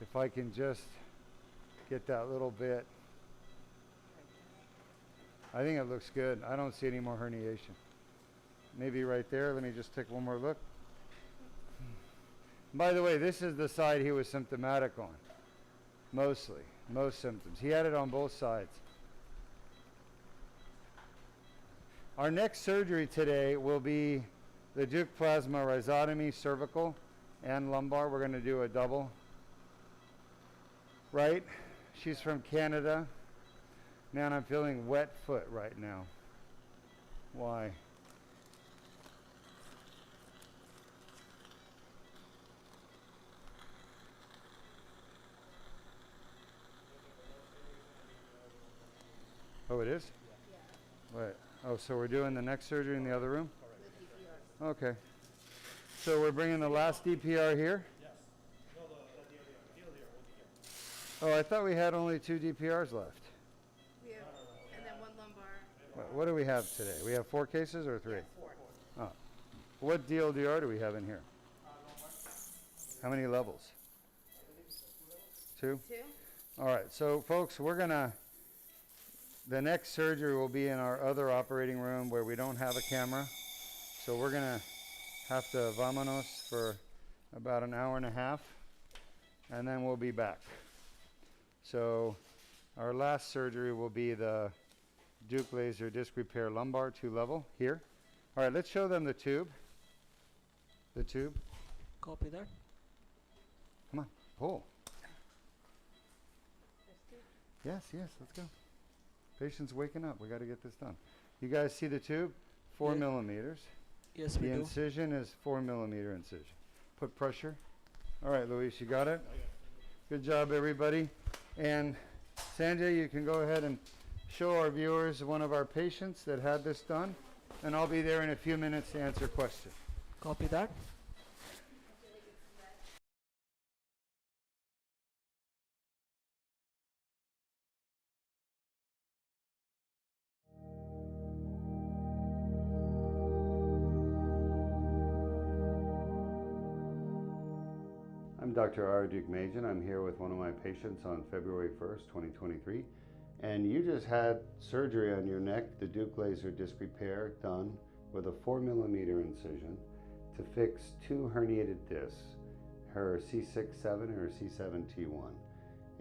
If I can just get that little bit. I think it looks good. I don't see any more herniation. Maybe right there. Let me just take one more look. By the way, this is the side he was symptomatic on. Mostly. Most symptoms. He had it on both sides. Our next surgery today will be the Deuk plasma rhizotomy, cervical and lumbar. We're going to do a double. Right? She's from Canada. Man, I'm feeling wet foot right now. Why? Oh, it is? Yeah. Wait. Oh, so we're doing the next surgery in the other room? Okay. So we're bringing the last DPR here? Yes. No, the DLDR will be here. Oh, I thought we had only 2 DPRs left. We have, and then one lumbar. What do we have today? We have 4 cases or 3? Yeah, 4. Oh. What DLDR do we have in here? How many levels? 2? 2? All right. So, folks, we're going to... The next surgery will be in our other operating room where we don't have a camera. So we're going to have to vamonos for about an hour and a half, and then we'll be back. So our last surgery will be the Deuk laser disc repair lumbar 2-level here. All right, let's show them the tube. The tube. Copy that. Come on, pull. Yes, let's go. Patient's waking up. We got to get this done. You guys see the tube? 4 Yeah. millimeters. Yes, The we do. incision is 4 millimeter incision. Put pressure. All right, Luis, you got it? Good job, everybody. And Sanjay, you can go ahead and show our viewers one of our patients that had this done. And I'll be there in a few minutes to answer questions. Copy that. I'm Dr. R. Deuk Majan. I'm here with one of my patients on February 1st, 2023. And you just had surgery on your neck, the Deuk laser disc repair done with a 4 millimeter incision to fix 2 herniated discs, her C6-7 and her C7-T1.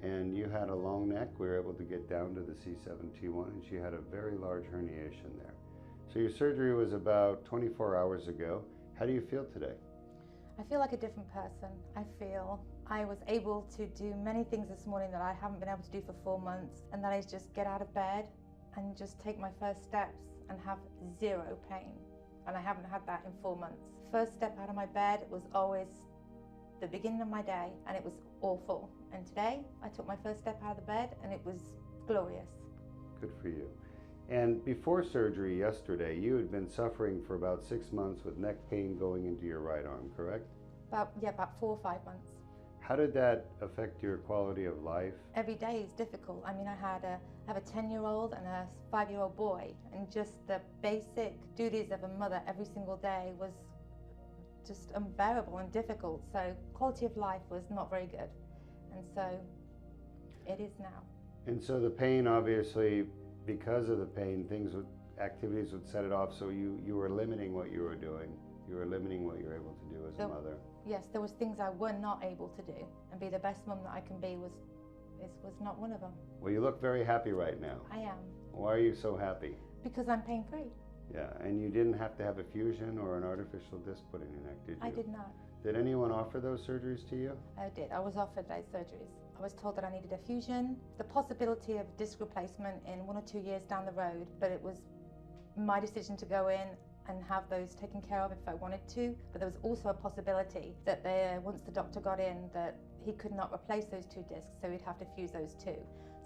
And you had a long neck. We were able to get down to the C7-T1, and she had a very large herniation there. So your surgery was about 24 hours ago. How do you feel today? I feel like a different person. I feel I was able to do many things this morning that I haven't been able to do for 4 months, and that is just get out of bed and just take my first steps and have 0 pain. And I haven't had that in 4 months. First step out of my bed was always the beginning of my day, and it was awful. And today, I took my first step out of the bed, and it was glorious. Good for you. And before surgery yesterday, you had been suffering for about 6 months with neck pain going into your right arm, correct? About 4 or 5 months. How did that affect your quality of life? Every day is difficult. I mean, I have a 10-year-old and a 5-year-old boy, and just the basic duties of a mother every single day was just unbearable and difficult. So quality of life was not very good, and so it is now. And so the pain, obviously, because of the pain, activities would set it off, so you were limiting what you were doing. You were limiting what you were able to do as a mother. Yes, there was things I were not able to do, and be the best mum that I can be was not one of them. Well, you look very happy right now. I am. Why are you so happy? Because I'm pain-free. Yeah, and you didn't have to have a fusion or an artificial disc put in your neck, did you? I did not. Did anyone offer those surgeries to you? I did. I was offered those surgeries. I was told that I needed a fusion, the possibility of disc replacement in 1 or 2 years down the road, but it was my decision to go in and have those taken care of if I wanted to. But there was also a possibility that once the doctor got in, that he could not replace those 2 discs, so he'd have to fuse those 2.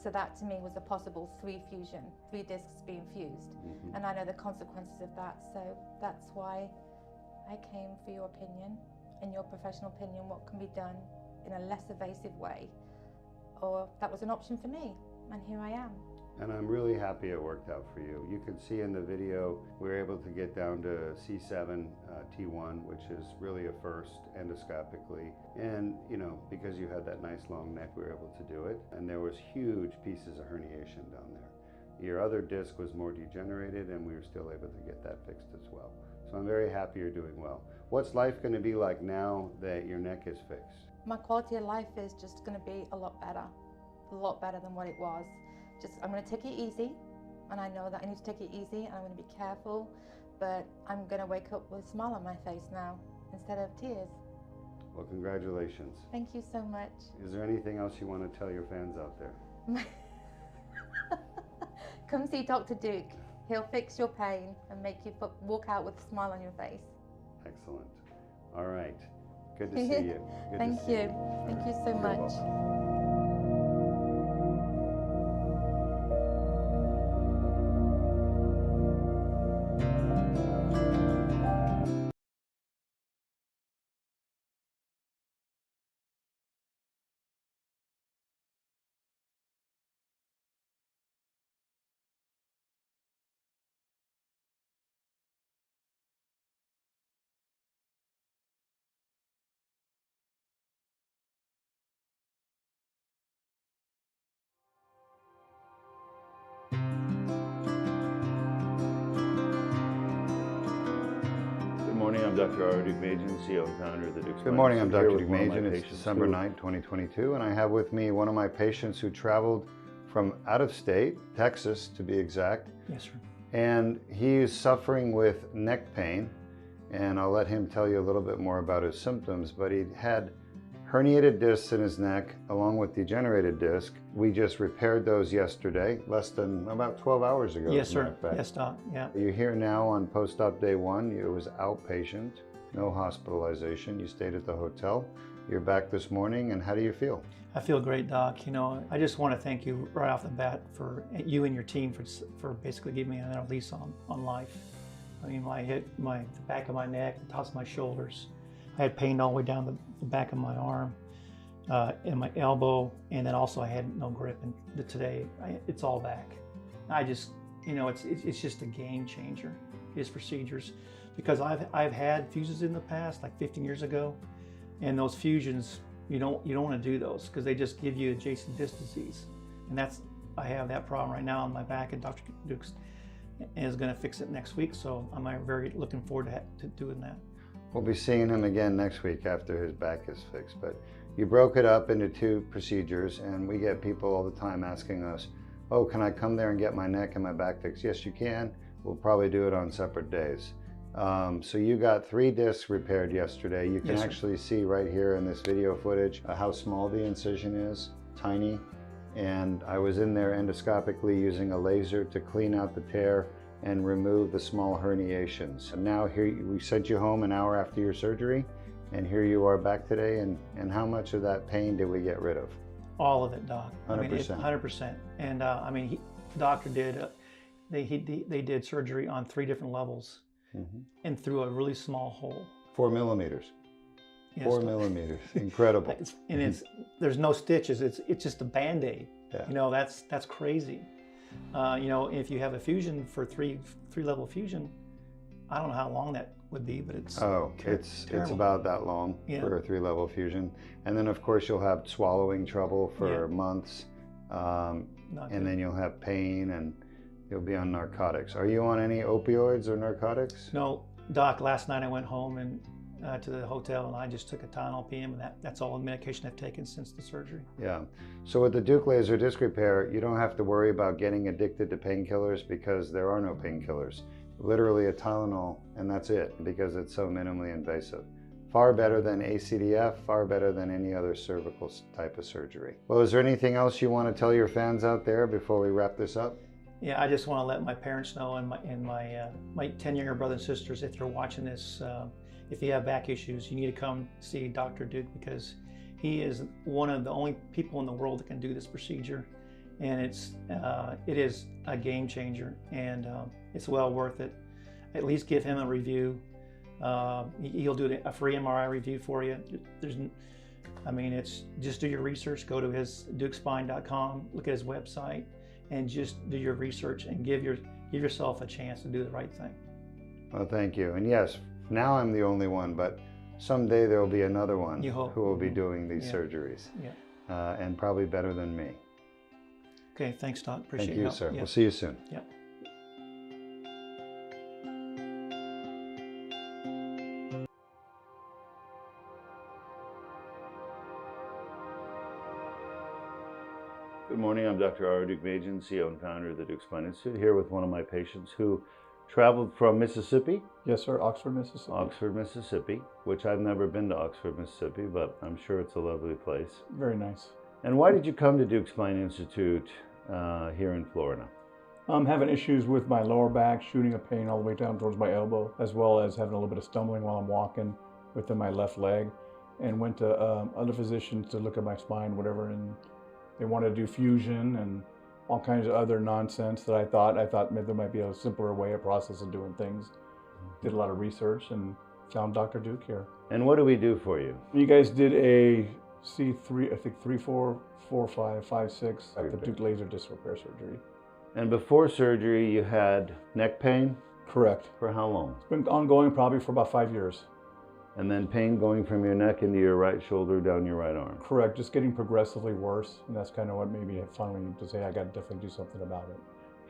So that to me was a possible 3 fusion, 3 discs being fused. Mm-hmm. And I know the consequences of that, so that's why I came for your opinion, in your professional opinion, what can be done in a less evasive way. Or that was an option for me, and here I am. And I'm really happy it worked out for you. You can see in the video, we were able to get down to C7, T1, which is really a first endoscopically. And, you know, because you had that nice long neck, we were able to do it. And there was huge pieces of herniation down there. Your other disc was more degenerated, and we were still able to get that fixed as well. So I'm very happy you're doing well. What's life going to be like now that your neck is fixed? My quality of life is just going to be a lot better than what it was. I'm going to take it easy, and I know that I need to take it easy, and I'm going to be careful, but I'm going to wake up with a smile on my face now instead of tears. Well, congratulations. Thank you so much. Is there anything else you want to tell your fans out there? Come see Dr. Deuk. He'll fix your pain and make you walk out with a smile on your face. Excellent. All right. Good to see you. Good Thank to see you. Thank you so You're much. welcome. Good morning, I'm Dr. Deuk, CEO and founder of the Deuk. Good morning, I'm Dr. Deuk. It's December 9th, 2022, and I have with me one of my patients who traveled from out of state, Texas to be exact. Yes, sir. And he is suffering with neck pain, and I'll let him tell you a little bit more about his symptoms, but he had herniated discs in his neck along with degenerated disc. We just repaired those yesterday, less than about 12 hours ago. Yes, as a matter sir. of fact. Yes, Doc. Yeah. You're here now on post-op day 1. It was outpatient, no hospitalization. You stayed at the hotel. You're back this morning, and how do you feel? I feel great, Doc. You know, I just want to thank you right off the bat for you and your team for basically giving me another lease on life. I mean, the back of my neck, the tops of my shoulders. I had pain all the way down the back of my arm, and my elbow, and then also I had no grip. And today, it's all back. I just, you know, it's just a game changer. His procedures, because I've had fusions in the past, like 15 years ago, and those fusions, you don't want to do those because they just give you adjacent disc disease, and I have that problem right now on my back, and Dr. Deuk is going to fix it next week. So I'm very looking forward to doing that. We'll be seeing him again next week after his back is fixed. But you broke it up into 2 procedures, and we get people all the time asking us, oh, can I come there and get my neck and my back fixed? Yes, you can. We'll probably do it on separate days. So you got 3 discs repaired yesterday. You can actually see right here in this video footage how small the incision is, tiny. And I was in there endoscopically using a laser to clean out the tear and remove the small herniations. And now here, we sent you home an hour after your surgery, And here you are back today, and how much of that pain did we get rid of? All of it, Doc. 100%. I mean, 100%. And I mean, doctor did, they did surgery on 3 different levels and through a really small hole. 4 millimeters. Yes, 4 millimeters. Incredible. There's no stitches. It's just a Band-Aid. Yeah. You know, that's crazy. You know, if you have a fusion for three level fusion, I don't know how long that would be, but it's it's about that long for a 3-level fusion. And then of course you'll have swallowing trouble for months, and then you'll have pain and you'll be on narcotics. Are you on any opioids or narcotics? No, Doc. Last night I went home and to the hotel, and I just took a Tylenol PM, and that's all the medication I've taken since the surgery. Yeah. So with the Deuk laser disc repair, you don't have to worry about getting addicted to painkillers because there are no painkillers. Literally a Tylenol, and that's it, because it's so minimally invasive. Far better than ACDF, far better than any other cervical type of surgery. Well, is there anything else you want to tell your fans out there before we wrap this up? Yeah, I just want to let my parents know and my 10 younger brothers and sisters, if you're watching this, if you have back issues, you need to come see Dr. Deuk, because he is one of the only people in the world that can do this procedure, and it is a game changer, and it's well worth it. At least give him a review. He'll do a free MRI review for you. It's just do your research. Go to his deukspine.com, look at his website, and just do your research and give yourself a chance to do the right thing. Well, thank you. And yes, now I'm the only one, but someday there will be another one who will be doing these surgeries, and probably better than me. Okay, thanks, Doc. Appreciate Thank you, your help. sir. Yeah. We'll see you soon. Yeah. Good morning, I'm Dr. Deuk, CEO and founder of the Deuk Spine Institute, here with one of my patients who traveled from Mississippi. Yes, sir. Oxford, Mississippi. Oxford, Mississippi, which I've never been to Oxford, Mississippi, but I'm sure it's a lovely place. Very nice. And why did you come to Deuk Spine Institute here in Florida? I'm having issues with my lower back, shooting a pain all the way down towards my elbow, as well as having a little bit of stumbling while I'm walking within my left leg, and went to other physicians to look at my spine, whatever, and they wanted to do fusion and all kinds of other nonsense that I thought maybe there might be a simpler way, a process of doing things. Did a lot of research and found Dr. Deuk here. And what do we do for you? You guys did a C3, I think 3, 4, 4, 5, 5, 6 at the Deuk laser disc repair surgery. And before surgery, you had neck pain? Correct. For how long? It's been ongoing probably for about 5 years. And then pain going from your neck into your right shoulder, down your right arm? Correct, just getting progressively worse. And that's kind of what made me finally to say I got to definitely do something about it.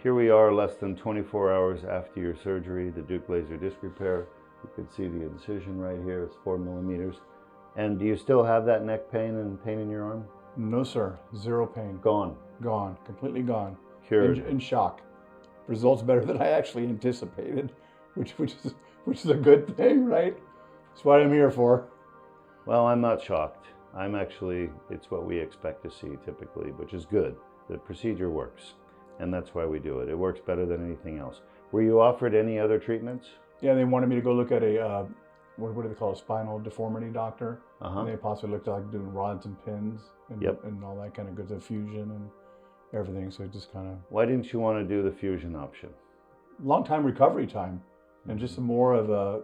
Here we are less than 24 hours after your surgery, the Deuk laser disc repair. You can see the incision right here, it's 4 millimeters. And do you still have that neck pain and pain in your arm? No, sir, zero pain. Gone? Gone, completely gone. Cured? In shock. Results better than I actually anticipated, which is a good thing, right? That's what I'm here for. Well, I'm not shocked. It's what we expect to see typically, which is good. The procedure works, and that's why we do it. It works better than anything else. Were you offered any other treatments? Yeah, they wanted me to go look at a, what do they call a spinal deformity doctor. And they possibly looked at like doing rods and pins and all that kind of good, the fusion and everything. So it just kind of... Why didn't you want to do the fusion option? Long time recovery time and just more of a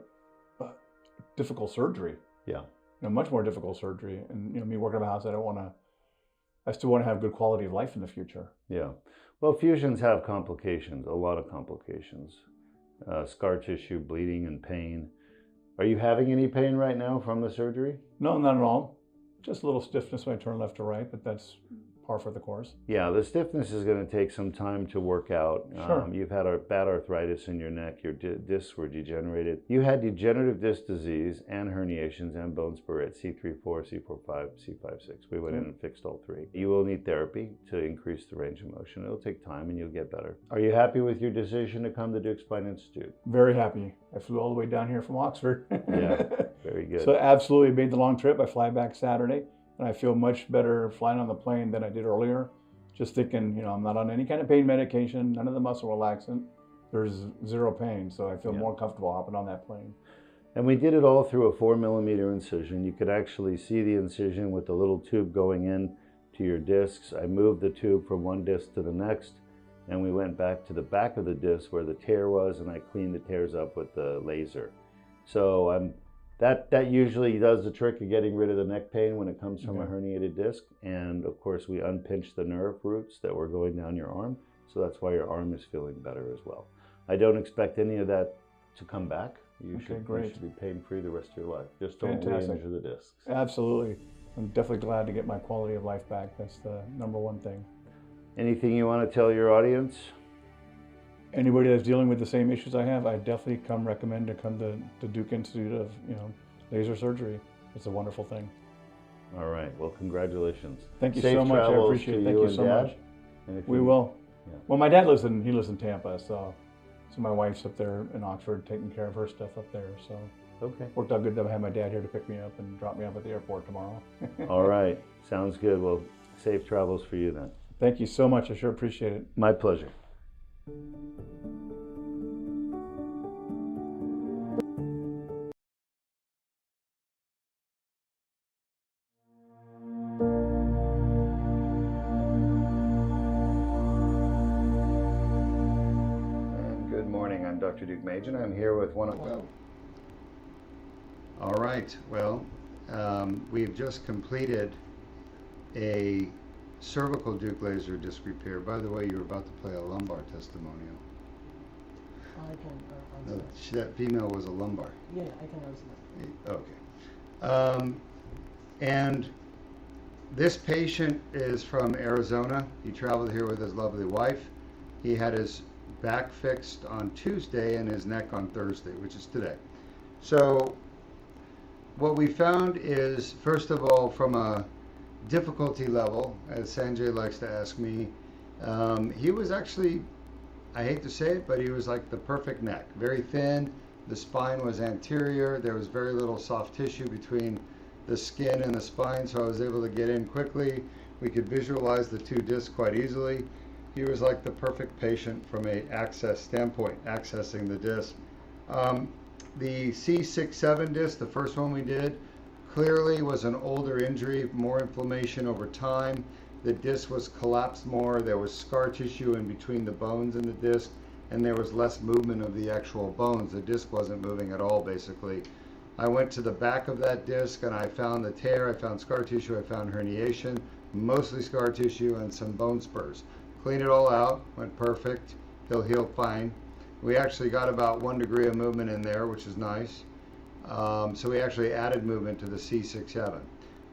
difficult surgery. Yeah. Much more difficult surgery. And me working at my house, I still want to have good quality of life in the future. Yeah. Well, fusions have complications, a lot of complications. Scar tissue, bleeding, and pain. Are you having any pain right now from the surgery? No, not at all. Just a little stiffness when I turn left to right, but that's par for the course. Yeah, the stiffness is going to take some time to work out. Sure. You've had bad arthritis in your neck, your discs were degenerated. You had degenerative disc disease and herniations and bone spur at C3-4, C4-5, C5-6. We went in and fixed all 3. You will need therapy to increase the range of motion. It'll take time and you'll get better. Are you happy with your decision to come to Deuk Spine Institute? Very happy. I flew all the way down here from Oxford. Yeah, very good. So absolutely made the long trip. I fly back Saturday. And I feel much better flying on the plane than I did earlier. Just thinking, I'm not on any kind of pain medication, none of the muscle relaxant. There's zero pain, so I feel more comfortable hopping on that plane. And we did it all through a 4mm incision. You could actually see the incision with the little tube going in to your discs. I moved the tube from one disc to the next, and we went back to the back of the disc where the tear was, and I cleaned the tears up with the laser. So that usually does the trick of getting rid of the neck pain when it comes from a herniated disc. And of course, we unpinched the nerve roots that were going down your arm, so that's why your arm is feeling better as well. I don't expect any of that to come back. You should be pain-free the rest of your life. Just don't re-injure the discs. Absolutely. I'm definitely glad to get my quality of life back. That's the #1 thing. Anything you want to tell your audience? Anybody that's dealing with the same issues I have, I definitely recommend to come to Deuk Institute of Laser Surgery. It's a wonderful thing. All right. Well, congratulations. Thank you Safe so much. I travels appreciate it. to Thank you so and Dad. much. And if We you- will. Yeah. Well, my dad lives in Tampa, so my wife's up there in Oxford taking care of her stuff up there. So Okay. worked out good to have my dad here to pick me up and drop me off at the airport tomorrow. All right. Sounds good. Well, safe travels for you then. Thank you so much. I sure appreciate it. My pleasure. And good morning. I'm Dr. Deuk Majan. I'm here with one of them. All right. Well, we've just completed a cervical Deuk laser disc repair. By the way, you were about to play a lumbar testimonial. I can No, answer. that female was a lumbar. Yeah, I can answer that. Okay. And this patient is from Arizona. He traveled here with his lovely wife. He had his back fixed on Tuesday and his neck on Thursday, which is today. So what we found is, first of all, from a difficulty level, as Sanjay likes to ask me, he was actually, I hate to say it, but he was like the perfect neck. Very thin, the spine was anterior, there was very little soft tissue between the skin and the spine, so I was able to get in quickly. We could visualize the two discs quite easily. He was like the perfect patient from an access standpoint, accessing the disc. The C5-C7 disc, the first one we did, clearly was an older injury, more inflammation over time. The disc was collapsed more, there was scar tissue in between the bones and the disc, and there was less movement of the actual bones. The disc wasn't moving at all, basically. I went to the back of that disc and I found the tear, I found scar tissue, I found herniation, mostly scar tissue and some bone spurs. Cleaned it all out, went perfect, he'll heal fine. We actually got about 1 degree of movement in there, which is nice. So we actually added movement to the C6-7.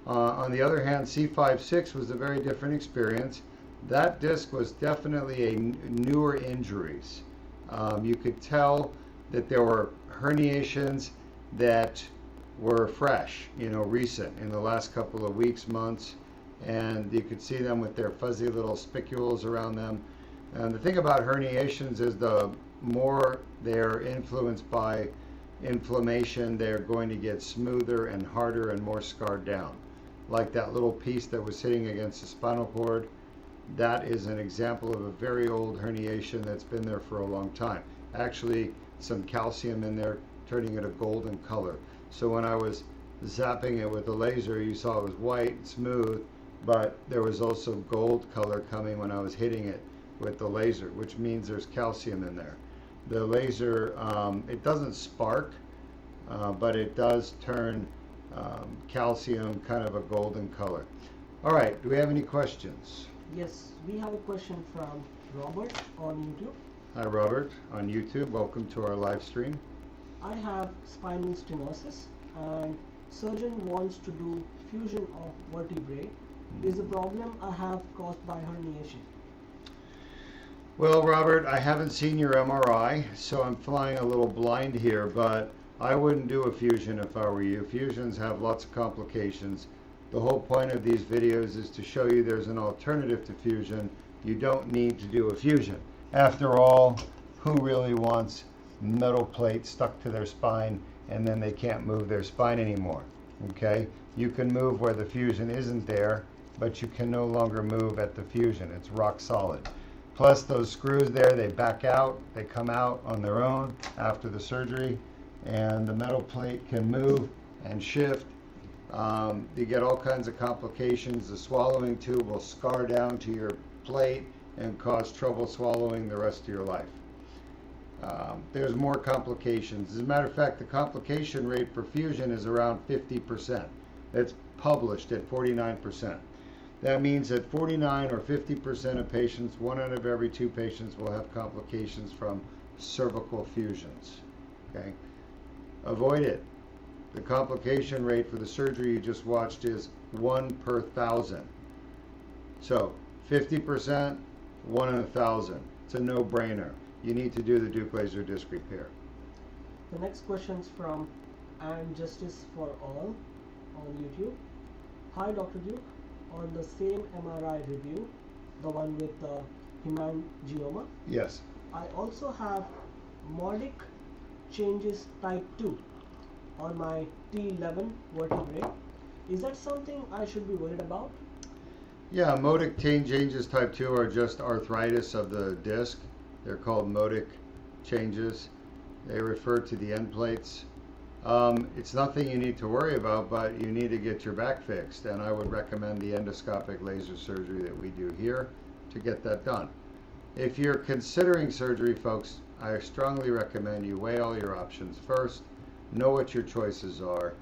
On the other hand, C5-6 was a very different experience. That disc was definitely a newer injuries. You could tell that there were herniations that were fresh, recent in the last couple of weeks, months, and you could see them with their fuzzy little spicules around them. And the thing about herniations is the more they're influenced by inflammation, they're going to get smoother and harder and more scarred down. Like that little piece that was sitting against the spinal cord, that is an example of a very old herniation that's been there for a long time. Actually, some calcium in there, turning it a golden color. So when I was zapping it with the laser, you saw it was white, smooth, but there was also gold color coming when I was hitting it with the laser, which means there's calcium in there. The laser, it doesn't spark, but it does turn calcium kind of a golden color. All right, do we have any questions? Yes, we have a question from Robert on YouTube. Hi, Robert, on YouTube. Welcome to our live stream. I have spinal stenosis and surgeon wants to do fusion of vertebrae. Is the problem I have caused by herniation? Well, Robert, I haven't seen your MRI, so I'm flying a little blind here, but I wouldn't do a fusion if I were you. Fusions have lots of complications. The whole point of these videos is to show you there's an alternative to fusion. You don't need to do a fusion. After all, who really wants metal plates stuck to their spine and then they can't move their spine anymore? Okay? You can move where the fusion isn't there, but you can no longer move at the fusion. It's rock solid. Plus those screws there, they back out, they come out on their own after the surgery, and the metal plate can move and shift. You get all kinds of complications. The swallowing tube will scar down to your plate and cause trouble swallowing the rest of your life. There's more complications. As a matter of fact, the complication rate for fusion is around 50%. It's published at 49%. That means that 49 or 50% of patients, 1 out of every 2 patients, will have complications from cervical fusions. Okay? Avoid it. The complication rate for the surgery you just watched is 1 per 1,000. So 50%, 1 in 1,000. It's a no-brainer. You need to do the Deuk laser disc repair. The next question's from And Justice for All on YouTube. Hi Dr. Deuk, on the same MRI review, the one with the hemangioma, Yes. I also have modic changes type 2 on my T11 vertebrae. Is that something I should be worried about? Yeah, modic changes type 2 are just arthritis of the disc. They're called modic changes. They refer to the end plates. It's nothing you need to worry about, but you need to get your back fixed, and I would recommend the endoscopic laser surgery that we do here to get that done. If you're considering surgery, folks, I strongly recommend you weigh all your options first, know what your choices are,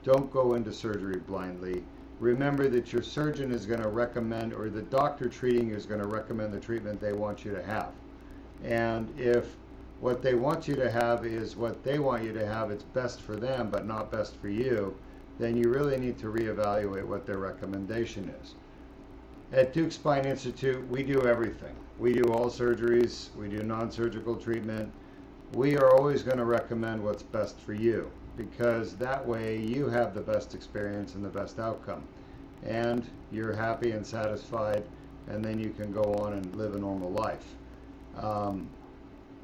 don't go into surgery blindly. Remember that your surgeon is going to recommend, or the doctor treating you is going to recommend the treatment they want you to have. And if what they want you to have is what they want you to have, it's best for them but not best for you, then you really need to reevaluate what their recommendation is. At Deuk Spine Institute, we do everything. We do all surgeries, we do non-surgical treatment. We are always going to recommend what's best for you, because that way you have the best experience and the best outcome. And you're happy and satisfied, and then you can go on and live a normal life.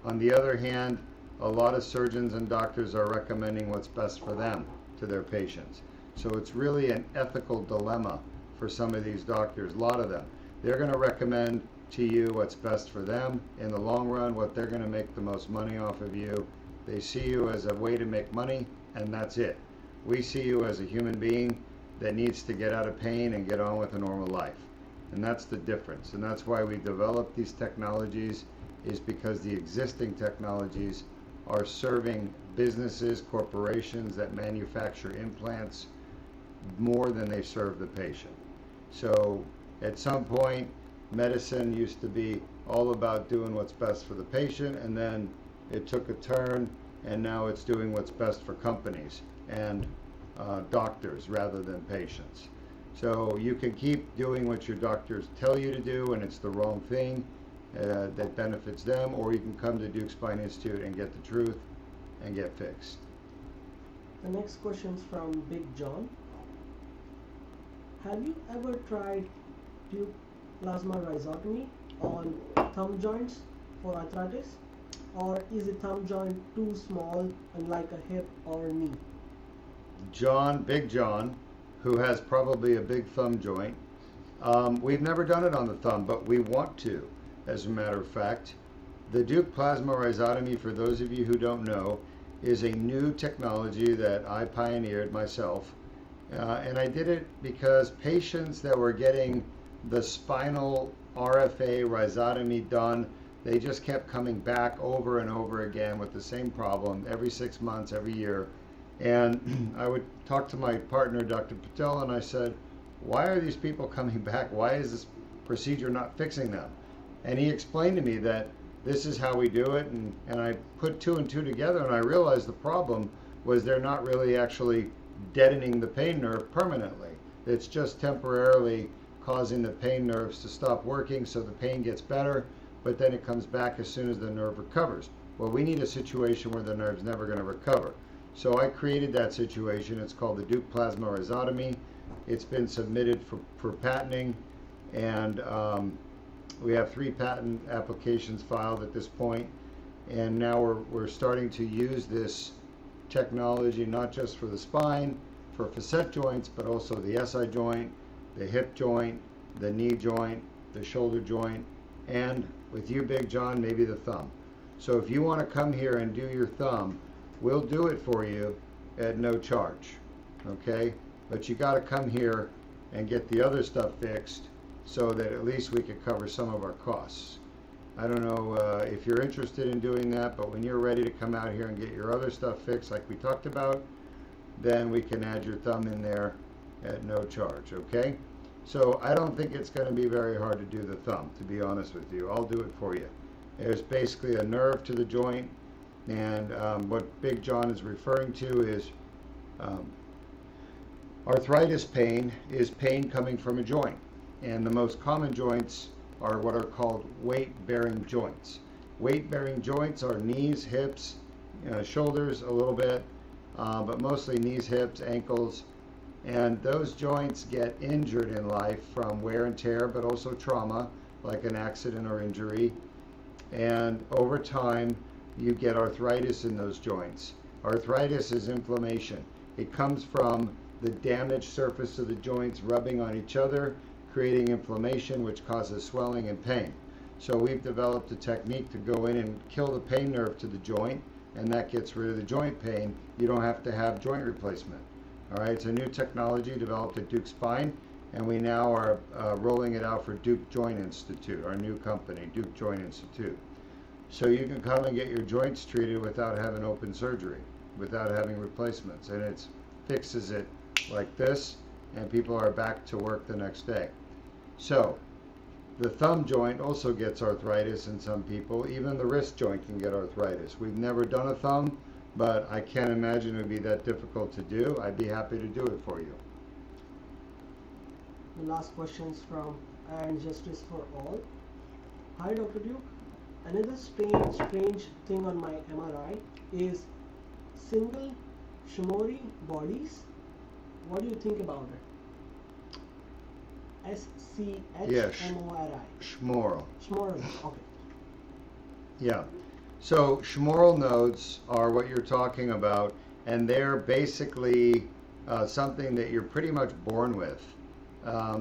On the other hand, a lot of surgeons and doctors are recommending what's best for them to their patients. So it's really an ethical dilemma for some of these doctors, a lot of them. They're going to recommend to you what's best for them in the long run, what they're going to make the most money off of you. They see you as a way to make money, and that's it. We see you as a human being that needs to get out of pain and get on with a normal life. And that's the difference. And that's why we developed these technologies, is because the existing technologies are serving businesses, corporations that manufacture implants more than they serve the patient. So at some point, medicine used to be all about doing what's best for the patient, and then it took a turn, and now it's doing what's best for companies and doctors rather than patients. So you can keep doing what your doctors tell you to do, and it's the wrong thing that benefits them, or you can come to Deuk Spine Institute and get the truth and get fixed. The next question's from Big John. Have you ever tried Deuk plasma rhizotomy on thumb joints for arthritis? Or is a thumb joint too small, unlike a hip or knee? John, Big John, who has probably a big thumb joint. We've never done it on the thumb, but we want to, as a matter of fact. The Deuk plasma rhizotomy, for those of you who don't know, is a new technology that I pioneered myself. And I did it because patients that were getting the spinal RFA rhizotomy done, they just kept coming back over and over again with the same problem every 6 months, every year. And I would talk to my partner, Dr. Patel, and I said, why are these people coming back? Why is this procedure not fixing them? And he explained to me that this is how we do it, and I put 2 and 2 together, and I realized the problem was they're not really actually deadening the pain nerve permanently. It's just temporarily causing the pain nerves to stop working, so the pain gets better, but then it comes back as soon as the nerve recovers. Well, we need a situation where the nerve's never going to recover. So I created that situation. It's called the Deuk plasma rhizotomy. It's been submitted for patenting, and we have 3 patent applications filed at this point. And now we're starting to use this technology not just for the spine, for facet joints, but also the SI joint, the hip joint, the knee joint, the shoulder joint, and with you, Big John, maybe the thumb. So if you want to come here and do your thumb, we'll do it for you at no charge, okay? But you gotta come here and get the other stuff fixed so that at least we could cover some of our costs. I don't know if you're interested in doing that, but when you're ready to come out here and get your other stuff fixed like we talked about, then we can add your thumb in there at no charge, okay? So I don't think it's gonna be very hard to do the thumb, to be honest with you. I'll do it for you. There's basically a nerve to the joint, and what Big John is referring to is arthritis pain is pain coming from a joint. And the most common joints are what are called weight-bearing joints. Weight-bearing joints are knees, hips, shoulders a little bit, but mostly knees, hips, ankles. And those joints get injured in life from wear and tear, but also trauma, like an accident or injury. And over time, you get arthritis in those joints. Arthritis is inflammation. It comes from the damaged surface of the joints rubbing on each other, creating inflammation, which causes swelling and pain. So we've developed a technique to go in and kill the pain nerve to the joint, and that gets rid of the joint pain. You don't have to have joint replacement. All right, it's a new technology developed at Deuk Spine, and we now are rolling it out for Deuk Joint Institute, our new company, Deuk Joint Institute. So you can come and get your joints treated without having open surgery, without having replacements, and it fixes it like this, and people are back to work the next day. So the thumb joint also gets arthritis in some people. Even the wrist joint can get arthritis. We've never done a thumb, but I can't imagine it would be that difficult to do. I'd be happy to do it for you. The last questions from And Justice for All. Hi Dr. Deuk. Another strange thing on my MRI is single Shimori bodies. What do you think about it? S-C-H-M-O-R-I. Schmoral. Shmoral, okay. Yeah. So Schmoral nodes are what you're talking about, and they're basically something that you're pretty much born with.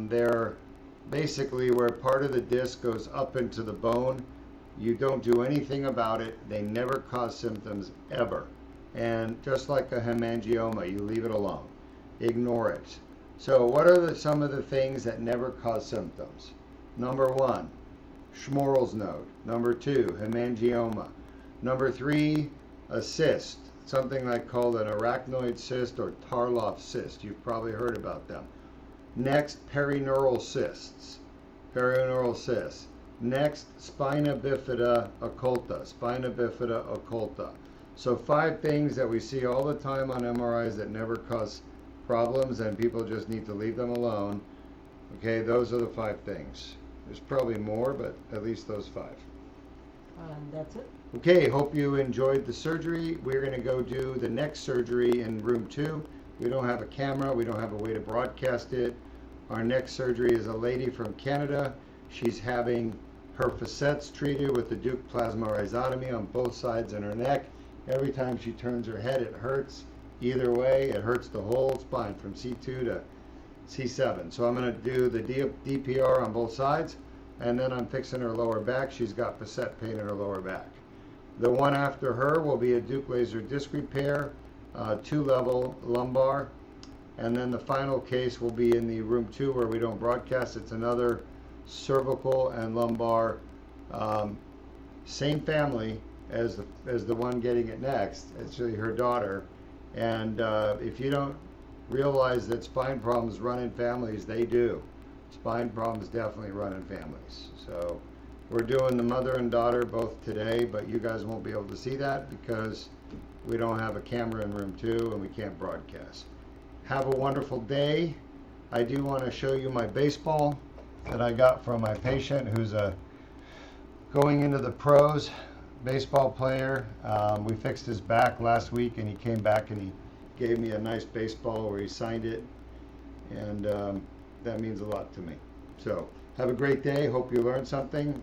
They're basically where part of the disc goes up into the bone. You don't do anything about it. They never cause symptoms ever. And just like a hemangioma, you leave it alone. Ignore it. So what are some of the things that never cause symptoms? Number 1, Schmoral's node. Number 2, hemangioma. Number 3, a cyst, something like called an arachnoid cyst or Tarlov cyst. You've probably heard about them. Next, perineural cysts. Perineural cysts. Next, spina bifida occulta. Spina bifida occulta. So 5 things that we see all the time on MRIs that never cause problems, and people just need to leave them alone. Okay, those are the 5 things. There's probably more, but at least those 5. And that's it. Okay, hope you enjoyed the surgery. We're going to go do the next surgery in room 2. We don't have a camera. We don't have a way to broadcast it. Our next surgery is a lady from Canada. She's having her facets treated with the Deuk plasma rhizotomy on both sides in her neck. Every time she turns her head, it hurts. Either way, it hurts the whole spine from C2 to C7. So I'm going to do the DPR on both sides, and then I'm fixing her lower back. She's got facet pain in her lower back. The one after her will be a Deuk laser disc repair, 2-level lumbar, and then the final case will be in the room 2 where we don't broadcast. It's another cervical and lumbar, same family as the one getting it next. It's really her daughter. And if you don't realize that spine problems run in families, they do. Spine problems definitely run in families. So we're doing the mother and daughter both today, but you guys won't be able to see that because we don't have a camera in room 2 and we can't broadcast. Have a wonderful day. I do want to show you my baseball that I got from my patient who's going into the pros. Baseball player. We fixed his back last week, and he came back and he gave me a nice baseball where he signed it, and that means a lot to me. So have a great day. Hope you learned something.